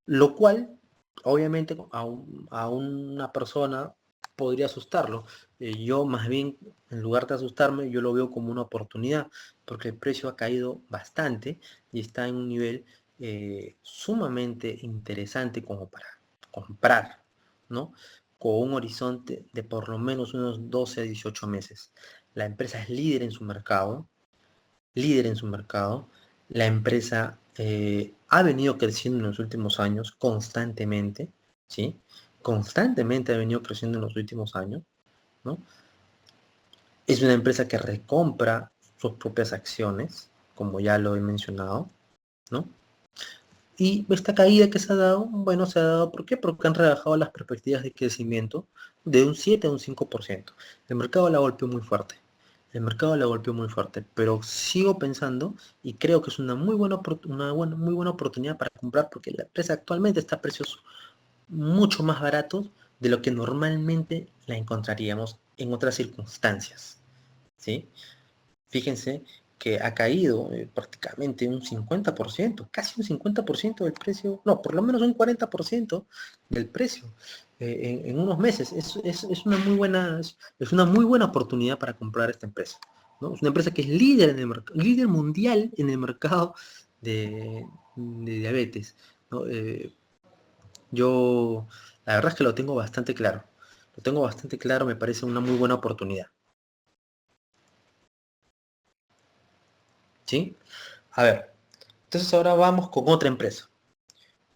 Lo cual, obviamente, a una persona podría asustarlo. Yo más bien, en lugar de asustarme, yo lo veo como una oportunidad, porque el precio ha caído bastante y está en un nivel sumamente interesante como para comprar, ¿no? Con un horizonte de por lo menos unos 12 a 18 meses. La empresa es líder en su mercado, líder en su mercado. La empresa ha venido creciendo en los últimos años constantemente, ¿sí? Constantemente ha venido creciendo en los últimos años, ¿no? Es una empresa que recompra sus propias acciones, como ya lo he mencionado, ¿no? Y esta caída que se ha dado, bueno, se ha dado, ¿por qué? Porque han rebajado las perspectivas de crecimiento de un 7 a un 5%. El mercado la golpeó muy fuerte. El mercado la golpeó muy fuerte, pero sigo pensando y creo que es una muy muy buena oportunidad para comprar porque la empresa actualmente está a precios mucho más baratos de lo que normalmente la encontraríamos en otras circunstancias, ¿sí? Fíjense que ha caído prácticamente un 50%, casi un 50% del precio, no, por lo menos un 40% del precio en unos meses. Es una muy buena, es una muy buena oportunidad para comprar esta empresa, ¿no? Es una empresa que es líder en el líder mundial en el mercado de diabetes, ¿no? Yo, la verdad es que lo tengo bastante claro. Lo tengo bastante claro, me parece una muy buena oportunidad. ¿Sí? A ver, entonces ahora vamos con otra empresa.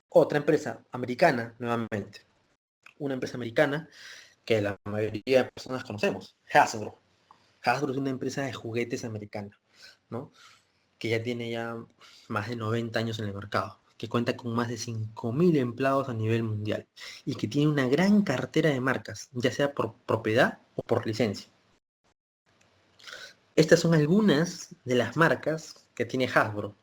Otra empresa americana, nuevamente. Una empresa americana que la mayoría de personas conocemos. Hasbro. Hasbro es una empresa de juguetes americana, ¿no? Que ya tiene ya más de 90 años en el mercado, que cuenta con más de 5.000 empleados a nivel mundial y que tiene una gran cartera de marcas, ya sea por propiedad o por licencia. Estas son algunas de las marcas que tiene Hasbro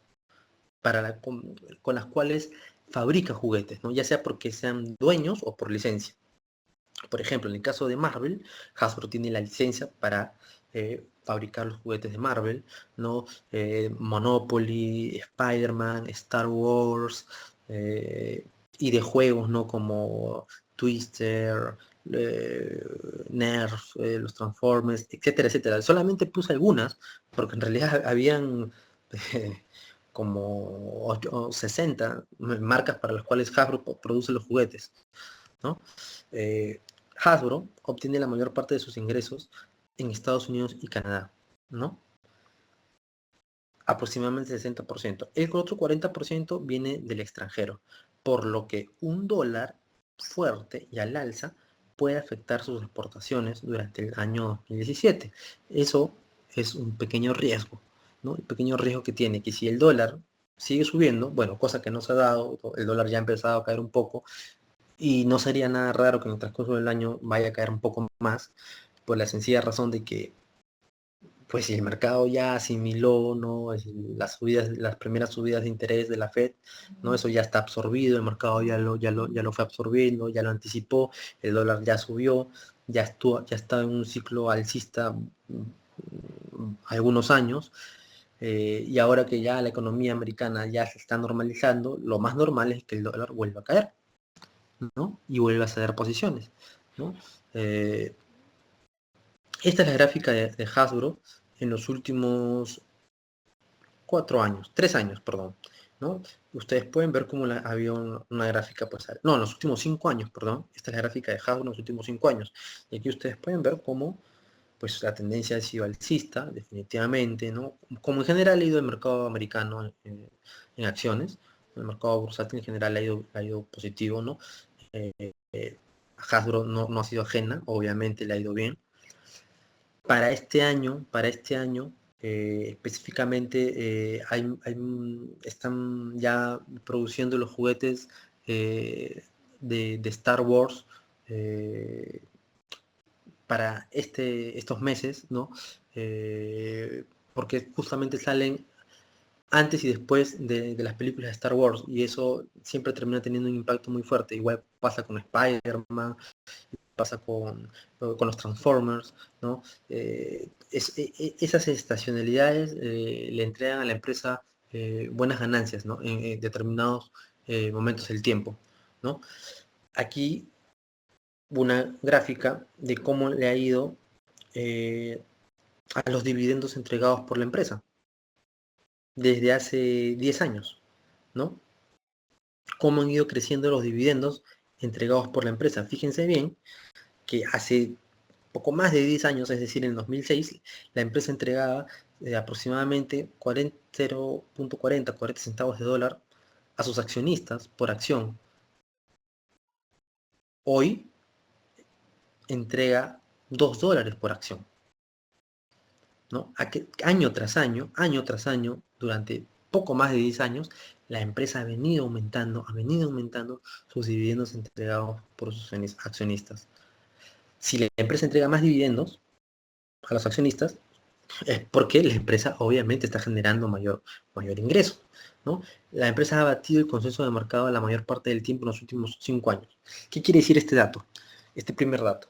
con las cuales fabrica juguetes, ¿no? Ya sea porque sean dueños o por licencia. Por ejemplo, en el caso de Marvel, Hasbro tiene la licencia para fabricar los juguetes de Marvel, ¿no? Monopoly, Spider-Man, Star Wars, y de juegos, ¿no? Como Twister, Nerf, los Transformers, etcétera, etcétera. Solamente puse algunas, porque en realidad habían como 60 marcas para las cuales Hasbro produce los juguetes, ¿no? Hasbro obtiene la mayor parte de sus ingresos en Estados Unidos y Canadá, ¿no? Aproximadamente 60%. El otro 40% viene del extranjero, por lo que un dólar fuerte y al alza puede afectar sus exportaciones durante el año 2017. Eso es un pequeño riesgo, ¿no? El pequeño riesgo que tiene, que si el dólar sigue subiendo, bueno, cosa que no se ha dado, el dólar ya ha empezado a caer un poco, y no sería nada raro que en el transcurso del año vaya a caer un poco más, por la sencilla razón de que, pues si el mercado ya asimiló, ¿no? Las subidas, las primeras subidas de interés de la Fed, ¿no? Eso ya está absorbido, el mercado ya lo fue absorbiendo, ya lo anticipó, el dólar ya subió, ya está en un ciclo alcista algunos años, y ahora que ya la economía americana ya se está normalizando, lo más normal es que el dólar vuelva a caer, ¿no? Y vuelve a ceder posiciones, ¿no? Esta es la gráfica de Hasbro en los últimos 3 años, perdón, ¿no? Ustedes pueden ver cómo había una gráfica, pues, no, en los últimos 5 años, perdón, esta es la gráfica de Hasbro en los últimos 5 años, y aquí ustedes pueden ver cómo, pues, la tendencia ha sido alcista, definitivamente, ¿no? Como en general ha ido el mercado americano en acciones, el mercado bursátil en general ha ido positivo, ¿no? Hasbro no ha sido ajena, obviamente le ha ido bien. Para este año específicamente están ya produciendo los juguetes de Star Wars eh, para estos meses, ¿no? Porque justamente salen antes y después de las películas de Star Wars y eso siempre termina teniendo un impacto muy fuerte. Igual pasa con Spider-Man, pasa con los Transformers, ¿no? Esas estacionalidades le entregan a la empresa buenas ganancias, ¿no? En determinados momentos del tiempo, ¿no? Aquí una gráfica de cómo le ha ido a los dividendos entregados por la empresa desde hace 10 años, ¿no? cómo han ido creciendo los dividendos entregados por la empresa. Fíjense bien que hace poco más de 10 años, es decir, en 2006, la empresa entregaba aproximadamente 0.40 centavos de dólar a sus accionistas por acción. Hoy entrega $2 por acción, ¿no? Año tras año, durante poco más de 10 años, la empresa ha venido aumentando sus dividendos entregados por sus accionistas. Si la empresa entrega más dividendos a los accionistas, es porque la empresa obviamente está generando mayor ingreso, ¿no? La empresa ha batido el consenso de mercado la mayor parte del tiempo en los últimos 5 años. ¿Qué quiere decir este dato? Este primer dato.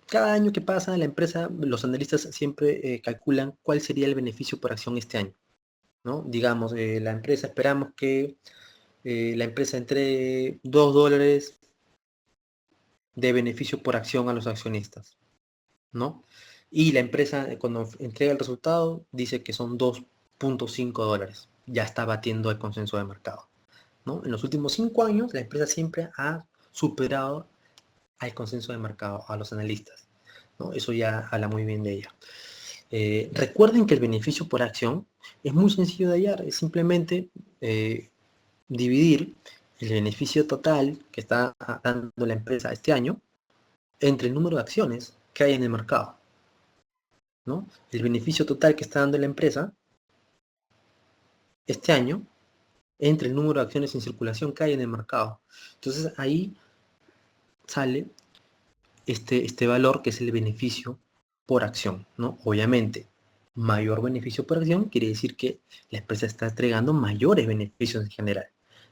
Cada año que pasa, la empresa, los analistas siempre calculan cuál sería el beneficio por acción este año, ¿no? Digamos, la empresa, esperamos que la empresa entregue $2 de beneficio por acción a los accionistas, ¿no? Y la empresa, cuando entrega el resultado, dice que son $2.5. Ya está batiendo el consenso de mercado, ¿no? En los últimos 5 años, la empresa siempre ha superado al consenso de mercado, a los analistas, ¿no? Eso ya habla muy bien de ella. Recuerden que el beneficio por acción es muy sencillo de hallar, es simplemente dividir el beneficio total que está dando la empresa este año entre el número de acciones que hay en el mercado, ¿no? El beneficio total que está dando la empresa este año entre el número de acciones en circulación que hay en el mercado. Entonces ahí sale este valor que es el beneficio por acción, ¿no? Obviamente, mayor beneficio por acción quiere decir que la empresa está entregando mayores beneficios en general,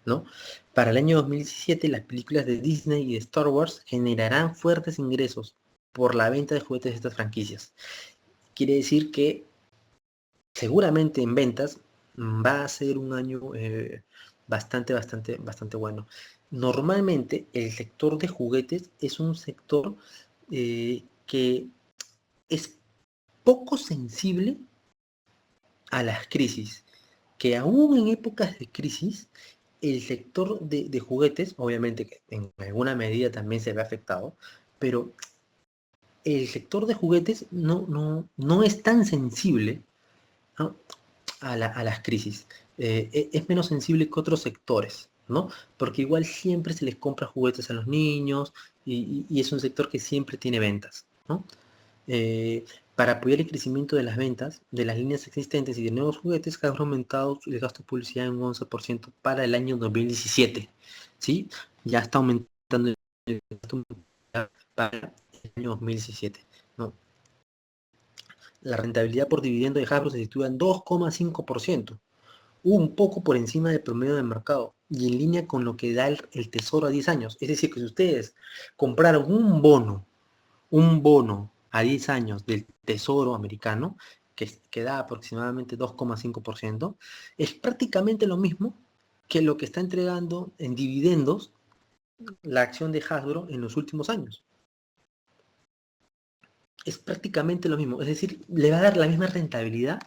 ¿no? Para el año 2017, las películas de Disney y de Star Wars generarán fuertes ingresos por la venta de juguetes de estas franquicias. Quiere decir que seguramente en ventas va a ser un año bastante bueno. Normalmente el sector de juguetes es un sector que es poco sensible a las crisis, que aún en épocas de crisis, el sector de juguetes, obviamente que en alguna medida también se ve afectado, pero el sector de juguetes no es tan sensible, ¿no?, a las crisis. Es menos sensible que otros sectores, ¿no? Porque igual siempre se les compra juguetes a los niños y es un sector que siempre tiene ventas, ¿no? Para apoyar el crecimiento de las ventas de las líneas existentes y de nuevos juguetes, ha aumentado el gasto de publicidad en un 11% para el año 2017, ¿sí? Ya está aumentando el gasto para el año 2017, ¿no? La rentabilidad por dividendo de Hasbro se sitúa en 2,5%, un poco por encima del promedio del mercado y en línea con lo que da el Tesoro a 10 años. Es decir, que si ustedes compraron un bono a 10 años del Tesoro americano, que da aproximadamente 2,5%, es prácticamente lo mismo que lo que está entregando en dividendos la acción de Hasbro en los últimos años. Es prácticamente lo mismo, es decir, le va a dar la misma rentabilidad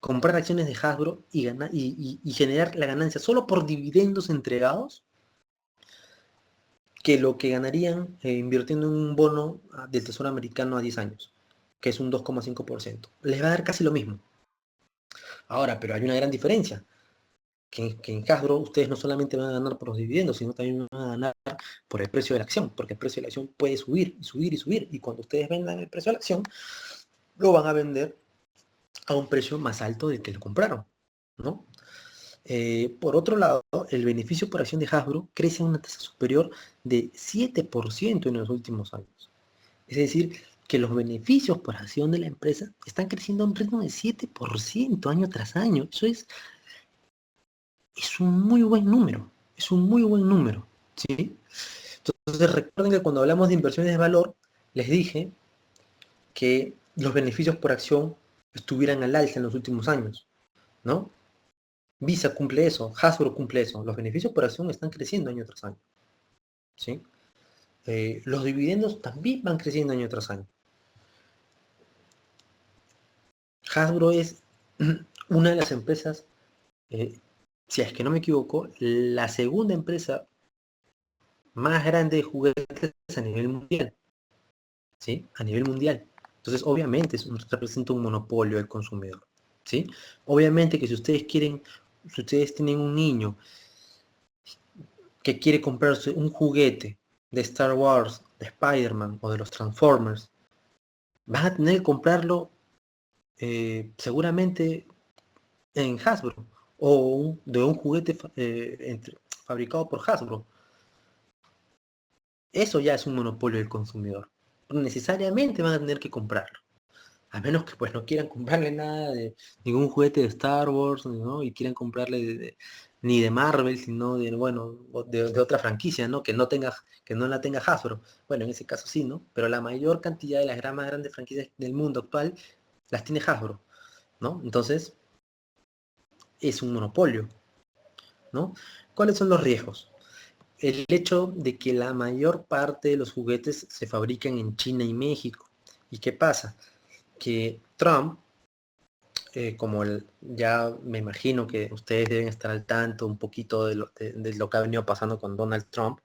comprar acciones de Hasbro y generar la ganancia solo por dividendos entregados que lo que ganarían invirtiendo en un bono del Tesoro americano a 10 años, que es un 2,5%. Les va a dar casi lo mismo. Ahora, pero hay una gran diferencia, que en Hasbro ustedes no solamente van a ganar por los dividendos, sino también van a ganar por el precio de la acción, porque el precio de la acción puede subir y subir y subir, y cuando ustedes vendan el precio de la acción, lo van a vender a un precio más alto del que lo compraron, ¿no? Por otro lado, el beneficio por acción de Hasbro crece a una tasa superior de 7% en los últimos años. Es decir, que los beneficios por acción de la empresa están creciendo a un ritmo de 7% año tras año. Eso es un muy buen número. Es un muy buen número, ¿sí? Entonces recuerden que cuando hablamos de inversiones de valor, les dije que los beneficios por acción estuvieran al alza en los últimos años, ¿no? Visa cumple eso, Hasbro cumple eso. Los beneficios por acción están creciendo año tras año, ¿sí? Los dividendos también van creciendo año tras año. Hasbro es una de las empresas si es que no me equivoco, la segunda empresa más grande de juguetes a nivel mundial, ¿sí? A nivel mundial. Entonces, obviamente, representa un monopolio del consumidor, ¿sí? Obviamente que si ustedes tienen un niño que quiere comprarse un juguete de Star Wars, de Spider-Man o de los Transformers, van a tener que comprarlo seguramente en Hasbro o de un juguete fabricado por Hasbro. Eso ya es un monopolio del consumidor. No necesariamente van a tener que comprarlo. A menos que pues no quieran comprarle nada de ningún juguete de Star Wars, ¿no? Y quieran comprarle ni de Marvel, sino de, bueno, de otra franquicia, ¿no? Que no la tenga Hasbro. Bueno, en ese caso sí, ¿no? Pero la mayor cantidad de las más grandes franquicias del mundo actual las tiene Hasbro, ¿no? Entonces, es un monopolio, ¿no? ¿Cuáles son los riesgos? El hecho de que la mayor parte de los juguetes se fabrican en China y México. ¿Y qué pasa? Que Trump, ya me imagino que ustedes deben estar al tanto un poquito de lo que ha venido pasando con Donald Trump,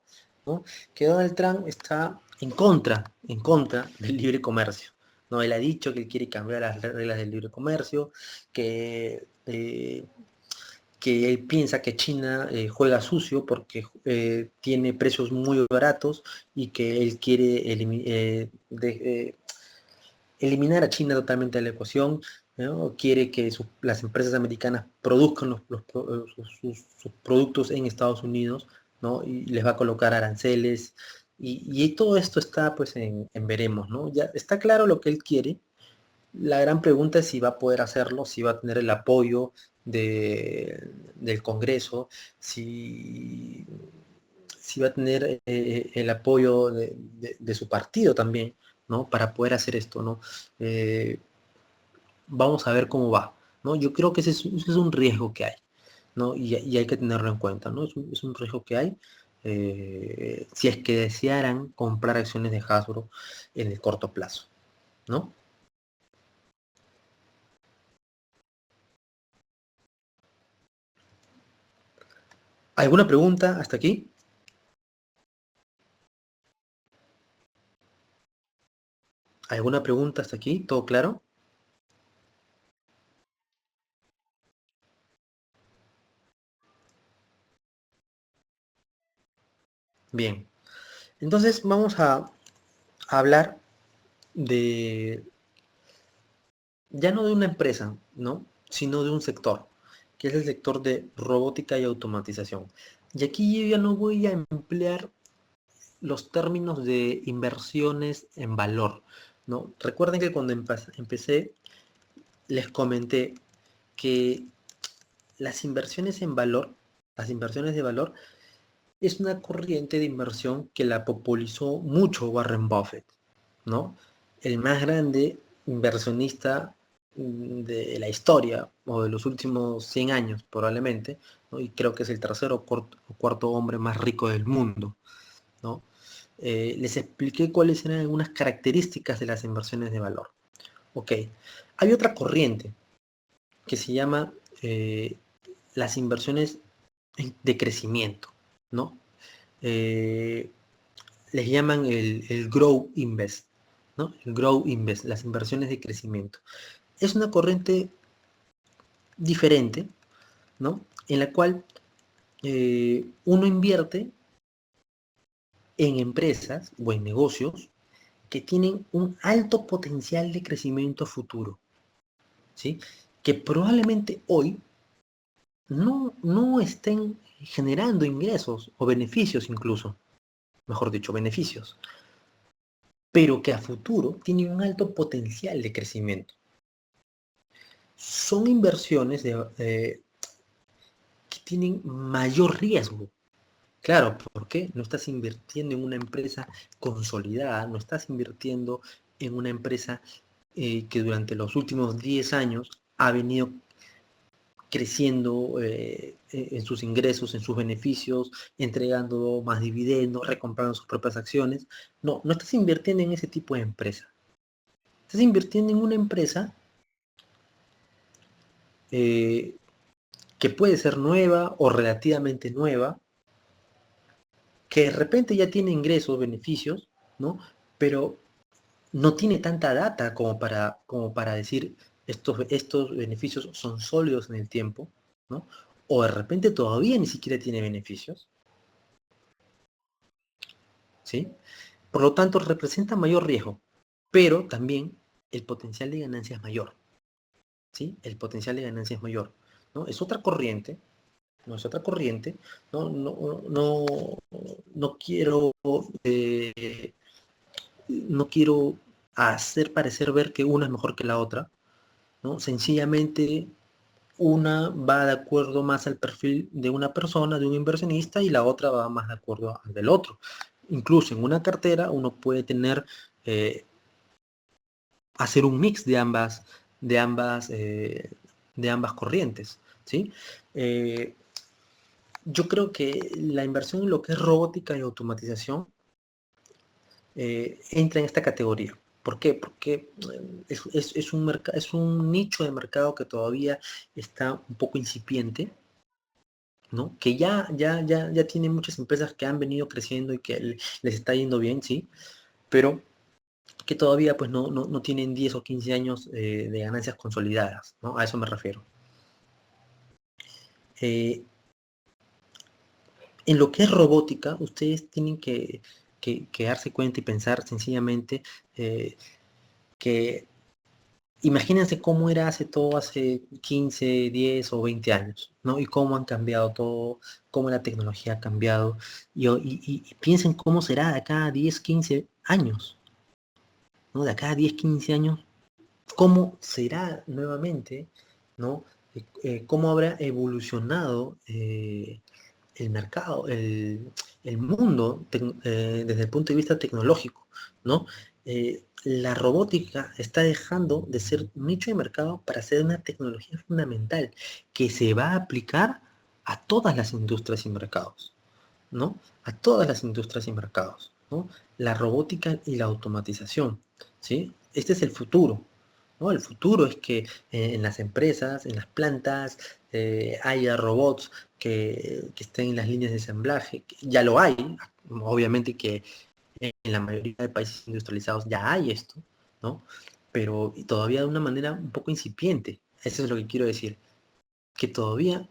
¿no? Que Donald Trump está en contra del libre comercio, ¿no? Él ha dicho que él quiere cambiar las reglas del libre comercio, que él piensa que China juega sucio porque tiene precios muy baratos y que él quiere eliminar a China totalmente de la ecuación, ¿no? Quiere que las empresas americanas produzcan sus productos en Estados Unidos, ¿no? Y les va a colocar aranceles. Y todo esto está pues en veremos, ¿no? Ya está claro lo que él quiere. La gran pregunta es si va a poder hacerlo, si va a tener el apoyo del Congreso, si va a tener el apoyo de su partido también, ¿no? Para poder hacer esto, ¿no? Eh, Vamos a ver cómo va, ¿no? Yo creo que ese es un riesgo que hay, ¿no? Y hay que tenerlo en cuenta, ¿no? Es un riesgo que hay. Si es que desearan comprar acciones de Hasbro en el corto plazo, ¿no? ¿Alguna pregunta hasta aquí? ¿Alguna pregunta hasta aquí? ¿Todo claro? Bien. Entonces vamos a hablar de, ya no de una empresa, ¿no? Sino de un sector, que es el sector de robótica y automatización. Y aquí yo ya no voy a emplear los términos de inversiones en valor, ¿no? Recuerden que cuando empecé les comenté que las inversiones en valor, las inversiones de valor, es una corriente de inversión que la popularizó mucho Warren Buffett, ¿no? El más grande inversionista de la historia o de los últimos 100 años probablemente, ¿no? Y creo que es el tercero o cuarto hombre más rico del mundo, ¿no? Les expliqué cuáles eran algunas características de las inversiones de valor. Ok, hay otra corriente que se llama las inversiones de crecimiento, ¿no? Eh, Les llaman el Grow Invest, ¿no? El Grow Invest, las inversiones de crecimiento. Es una corriente diferente, ¿no? En la cual uno invierte en empresas o en negocios que tienen un alto potencial de crecimiento futuro, ¿sí? Que probablemente hoy no estén generando ingresos o beneficios incluso, mejor dicho, beneficios, pero que a futuro tienen un alto potencial de crecimiento. Son inversiones que tienen mayor riesgo. Claro, ¿por qué? No estás invirtiendo en una empresa consolidada, no estás invirtiendo en una empresa que durante los últimos 10 años ha venido creciendo en sus ingresos, en sus beneficios, entregando más dividendos, recomprando sus propias acciones. No estás invirtiendo en ese tipo de empresa. Estás invirtiendo en una empresa que que puede ser nueva o relativamente nueva, que de repente ya tiene ingresos, beneficios, ¿no? Pero no tiene tanta data como para decir estos beneficios son sólidos en el tiempo, ¿no? O de repente todavía ni siquiera tiene beneficios, ¿sí? Por lo tanto, representa mayor riesgo, pero también el potencial de ganancia es mayor, ¿sí? El potencial de ganancia es mayor, ¿no? Es otra corriente, no es otra corriente, no quiero no quiero hacer parecer ver que una es mejor que la otra, ¿no? Sencillamente una va de acuerdo más al perfil de una persona, de un inversionista, y la otra va más de acuerdo al del otro. Incluso en una cartera uno puede tener, hacer un mix de ambas, de ambas corrientes, ¿sí? Yo creo que la inversión en lo que es robótica y automatización entra en esta categoría. ¿Por qué? Porque es un nicho de mercado que todavía está un poco incipiente, ¿no? Que ya tiene muchas empresas que han venido creciendo y que les está yendo bien, sí, pero que todavía pues no tienen 10 o 15 años de ganancias consolidadas, ¿no? A eso me refiero. En lo que es robótica, ustedes tienen que darse cuenta y pensar sencillamente que imagínense cómo era hace 15, 10 o 20 años, ¿no? Y cómo han cambiado todo, cómo la tecnología ha cambiado. Y piensen cómo será de acá a 10, 15 años, ¿no? De acá a 10, 15 años, cómo será nuevamente, ¿no? Cómo habrá evolucionado el mercado, el mundo desde el punto de vista tecnológico, ¿no? La robótica está dejando de ser un nicho de mercado para ser una tecnología fundamental que se va a aplicar a todas las industrias y mercados, ¿no? A todas las industrias y mercados, ¿no? La robótica y la automatización, ¿sí? Este es el futuro, ¿no? El futuro es que en las empresas, en las plantas, haya robots que estén en las líneas de ensamblaje. Ya lo hay, obviamente que en la mayoría de países industrializados ya hay esto, ¿no? Pero todavía de una manera un poco incipiente. Eso es lo que quiero decir. Que todavía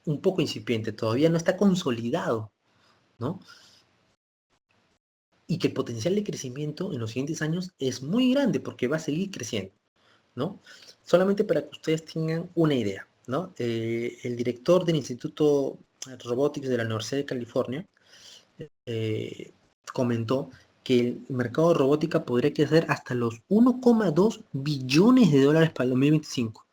un poco incipiente, todavía no está consolidado, ¿no? Y que el potencial de crecimiento en los siguientes años es muy grande porque va a seguir creciendo, ¿no? Solamente para que ustedes tengan una idea, ¿no? El director del Instituto Robotics de la Universidad de California comentó que el mercado de robótica podría crecer hasta los 1,2 billones de dólares para el 2025.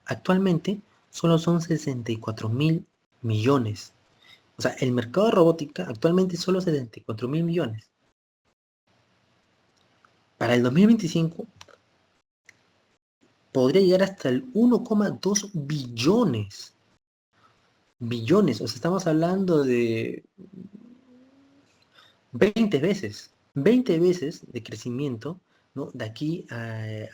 Actualmente solo son 64.000 millones. O sea, el mercado de robótica actualmente es solo 74.000 millones. Para el 2025 podría llegar hasta el 1,2 billones. Billones, o sea, estamos hablando de 20 veces de crecimiento, ¿no? De aquí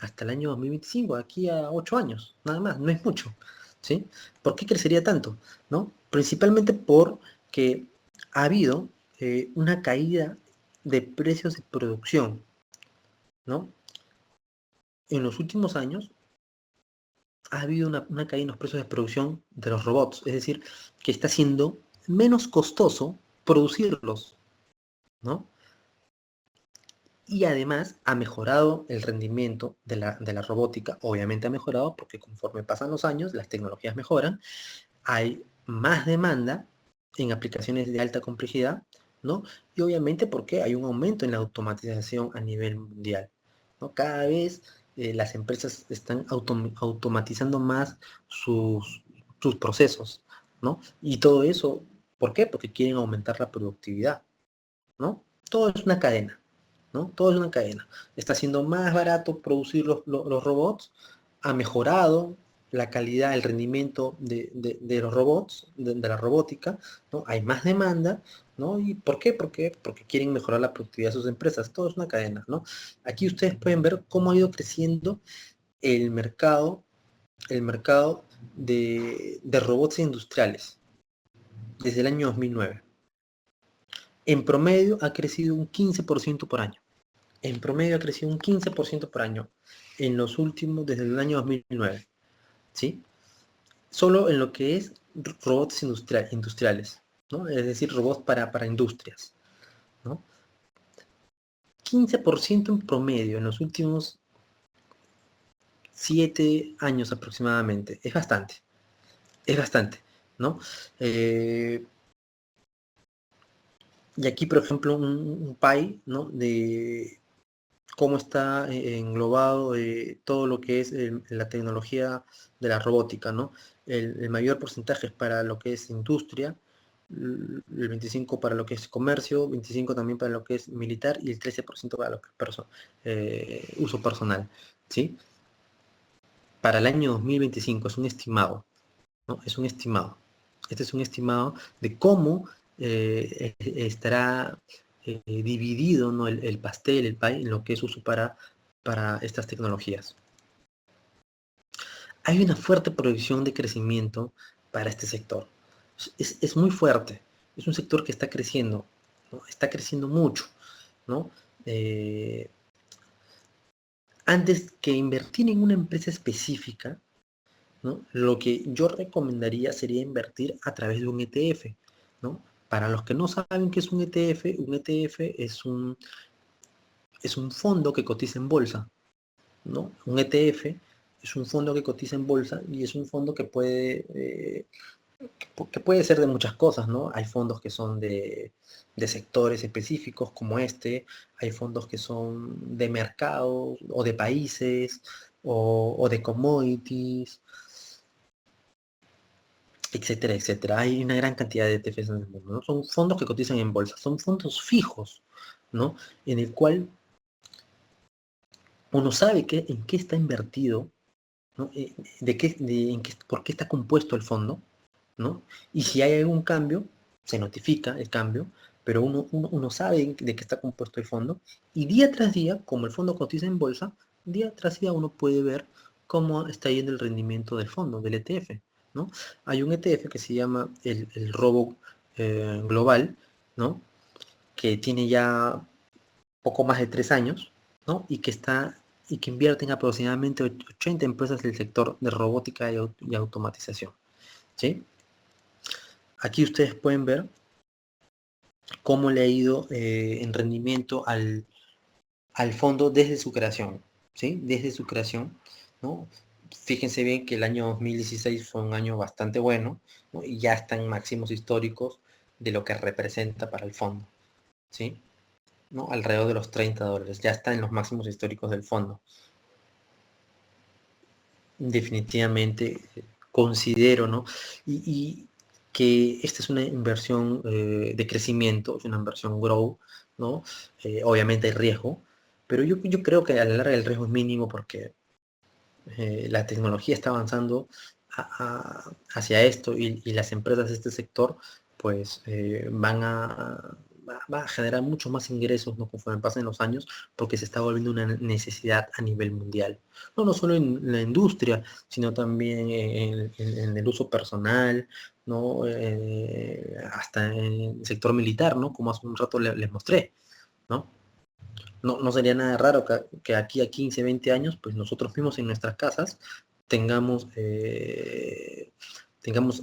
hasta el año 2025, aquí a 8 años, nada más, no es mucho, ¿sí? ¿Por qué crecería tanto? ¿No? Principalmente porque ha habido una caída de precios de producción, ¿no? En los últimos años ha habido una caída en los precios de producción de los robots, es decir, que está siendo menos costoso producirlos, ¿no? Y además ha mejorado el rendimiento de la robótica, obviamente ha mejorado porque conforme pasan los años, las tecnologías mejoran, hay más demanda en aplicaciones de alta complejidad, ¿no? Y obviamente porque hay un aumento en la automatización a nivel mundial, ¿no? Cada vez las empresas están automatizando más sus procesos, ¿no? Y todo eso, ¿por qué? Porque quieren aumentar la productividad, ¿no? Todo es una cadena, ¿no? Todo es una cadena. Está siendo más barato producir los robots, ha mejorado la calidad, el rendimiento de los robots, de la robótica, ¿no? Hay más demanda, ¿no? ¿Y por qué? Porque quieren mejorar la productividad de sus empresas. Todo es una cadena, ¿no? Aquí ustedes pueden ver cómo ha ido creciendo el mercado de robots industriales desde el año 2009. En promedio ha crecido un 15% por año. En promedio ha crecido un 15% por año en los últimos, desde el año 2009. ¿Sí? Solo en lo que es robots industriales, ¿no? Es decir, robots para industrias, ¿no? 15% en promedio en los últimos 7 años aproximadamente. Es bastante, ¿no? Y aquí, por ejemplo, un pie, ¿no? De cómo está englobado todo lo que es la tecnología de la robótica, ¿no? El mayor porcentaje es para lo que es industria, el 25% para lo que es comercio, 25% también para lo que es militar y el 13% para lo que es uso personal, ¿sí? Para el año 2025 es un estimado, ¿no? Es un estimado. Este es un estimado de cómo estará dividido, ¿no? el pastel, el pie, en lo que es uso para estas tecnologías. Hay una fuerte proyección de crecimiento para este sector. Es muy fuerte. Es un sector que está creciendo, ¿no? Está creciendo mucho, ¿no? Antes que invertir en una empresa específica, ¿no? Lo que yo recomendaría sería invertir a través de un ETF, ¿no? Para los que no saben qué es un ETF es un fondo que cotiza en bolsa, ¿no? Un ETF es un fondo que cotiza en bolsa y es un fondo que puede ser de muchas cosas, ¿no? Hay fondos que son de sectores específicos como este, hay fondos que son de mercados o de países o de commodities, etcétera, etcétera. Hay una gran cantidad de ETFs en el mundo, ¿no? Son fondos que cotizan en bolsa, son fondos fijos, ¿no? En el cual uno sabe en qué está invertido, ¿no? Por qué está compuesto el fondo, ¿no? Y si hay algún cambio, se notifica el cambio, pero uno sabe de qué está compuesto el fondo, y día tras día, como el fondo cotiza en bolsa, día tras día uno puede ver cómo está yendo el rendimiento del fondo, del ETF, ¿no? Hay un ETF que se llama el Robo Global, ¿no? Que tiene ya poco más de 3 años, ¿no? Y que invierten aproximadamente 80 empresas del sector de robótica y automatización, ¿sí? Aquí ustedes pueden ver cómo le ha ido en rendimiento al fondo desde su creación, ¿sí? Desde su creación, ¿no? Fíjense bien que el año 2016 fue un año bastante bueno, ¿no? Y ya está en máximos históricos de lo que representa para el fondo, ¿sí? ¿No? Alrededor de los $30, ya está en los máximos históricos del fondo. Definitivamente considero, ¿no? Y que esta es una inversión de crecimiento, es una inversión grow, ¿no? Obviamente hay riesgo, pero yo creo que a la larga el riesgo es mínimo porque la tecnología está avanzando hacia esto y las empresas de este sector pues va a generar mucho más ingresos, ¿no? Conforme pasen los años, porque se está volviendo una necesidad a nivel mundial. No solo en la industria, sino también en el uso personal, ¿no? Hasta en el sector militar, ¿no? Como hace un rato les mostré, ¿no? No sería nada raro que aquí a 15, 20 años, pues nosotros mismos en nuestras casas tengamos, tengamos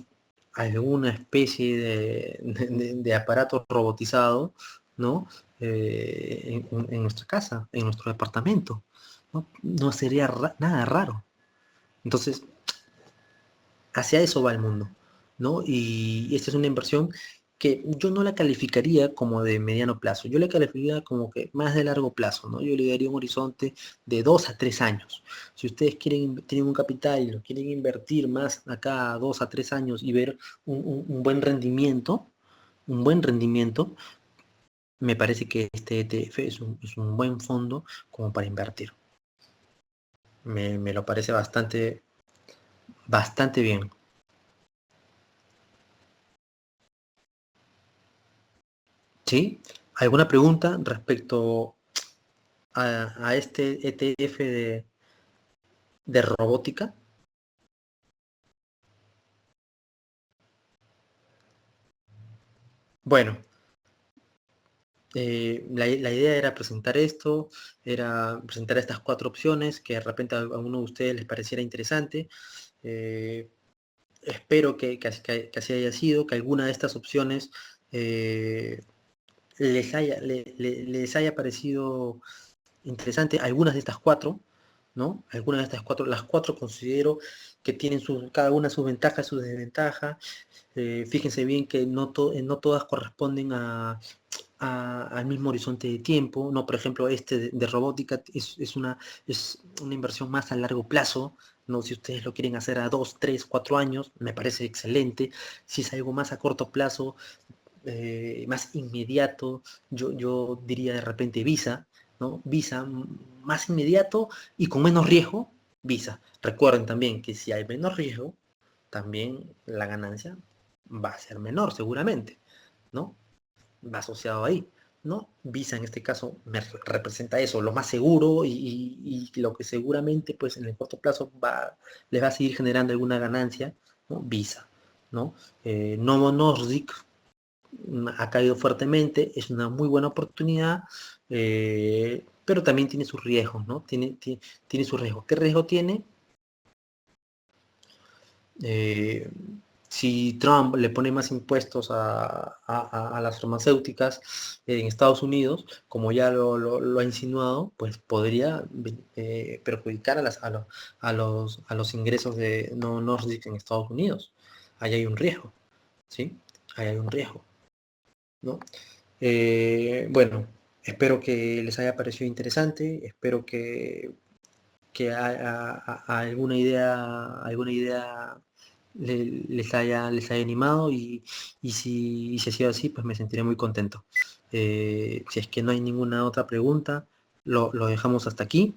alguna especie de aparato robotizado, ¿no? En nuestra casa, en nuestro departamento. No sería nada raro. Entonces, hacia eso va el mundo, ¿no? Y esta es una inversión que yo no la calificaría como de mediano plazo, yo la calificaría como que más de largo plazo, ¿no? Yo le daría un horizonte de 2 a 3 años. Si ustedes tienen un capital y lo quieren invertir más acá a 2 a 3 años y ver un un buen rendimiento, me parece que este ETF es un buen fondo como para invertir. Me lo parece bastante bien. ¿Sí? ¿Alguna pregunta respecto a este ETF de robótica? Bueno, la idea era presentar esto, era presentar estas 4 opciones que de repente a uno de ustedes les pareciera interesante. Espero que así haya sido, que alguna de estas opciones les haya parecido interesante. Algunas de estas 4, ¿no? Algunas de estas 4, las 4 considero que tienen cada una sus ventajas, sus desventajas. Fíjense bien que no todas corresponden al mismo horizonte de tiempo, ¿no? Por ejemplo, de robótica es una inversión más a largo plazo, ¿no? Si ustedes lo quieren hacer a 2, 3, 4 años, me parece excelente. Si es algo más a corto plazo, más inmediato, yo diría de repente Visa, ¿no? Visa, más inmediato y con menos riesgo, Visa. Recuerden también que si hay menos riesgo, también la ganancia va a ser menor seguramente, ¿no? Va asociado ahí, ¿no? Visa en este caso me representa eso, lo más seguro y lo que seguramente pues en el corto plazo les va a seguir generando alguna ganancia, ¿no? Visa, ¿no? Novo Nordisk ha caído fuertemente, es una muy buena oportunidad, pero también tiene sus riesgos, ¿no? Tiene sus riesgos. ¿Qué riesgo tiene? Si Trump le pone más impuestos a las farmacéuticas en Estados Unidos, como ya lo ha insinuado, pues podría perjudicar a los ingresos de Novo Nordisk en Estados Unidos. Ahí hay un riesgo, ¿sí? Ahí hay un riesgo, ¿no? Bueno, espero que les haya parecido interesante, espero que alguna idea les haya animado y si ha sido así, pues me sentiré muy contento. Si es que no hay ninguna otra pregunta, lo dejamos hasta aquí.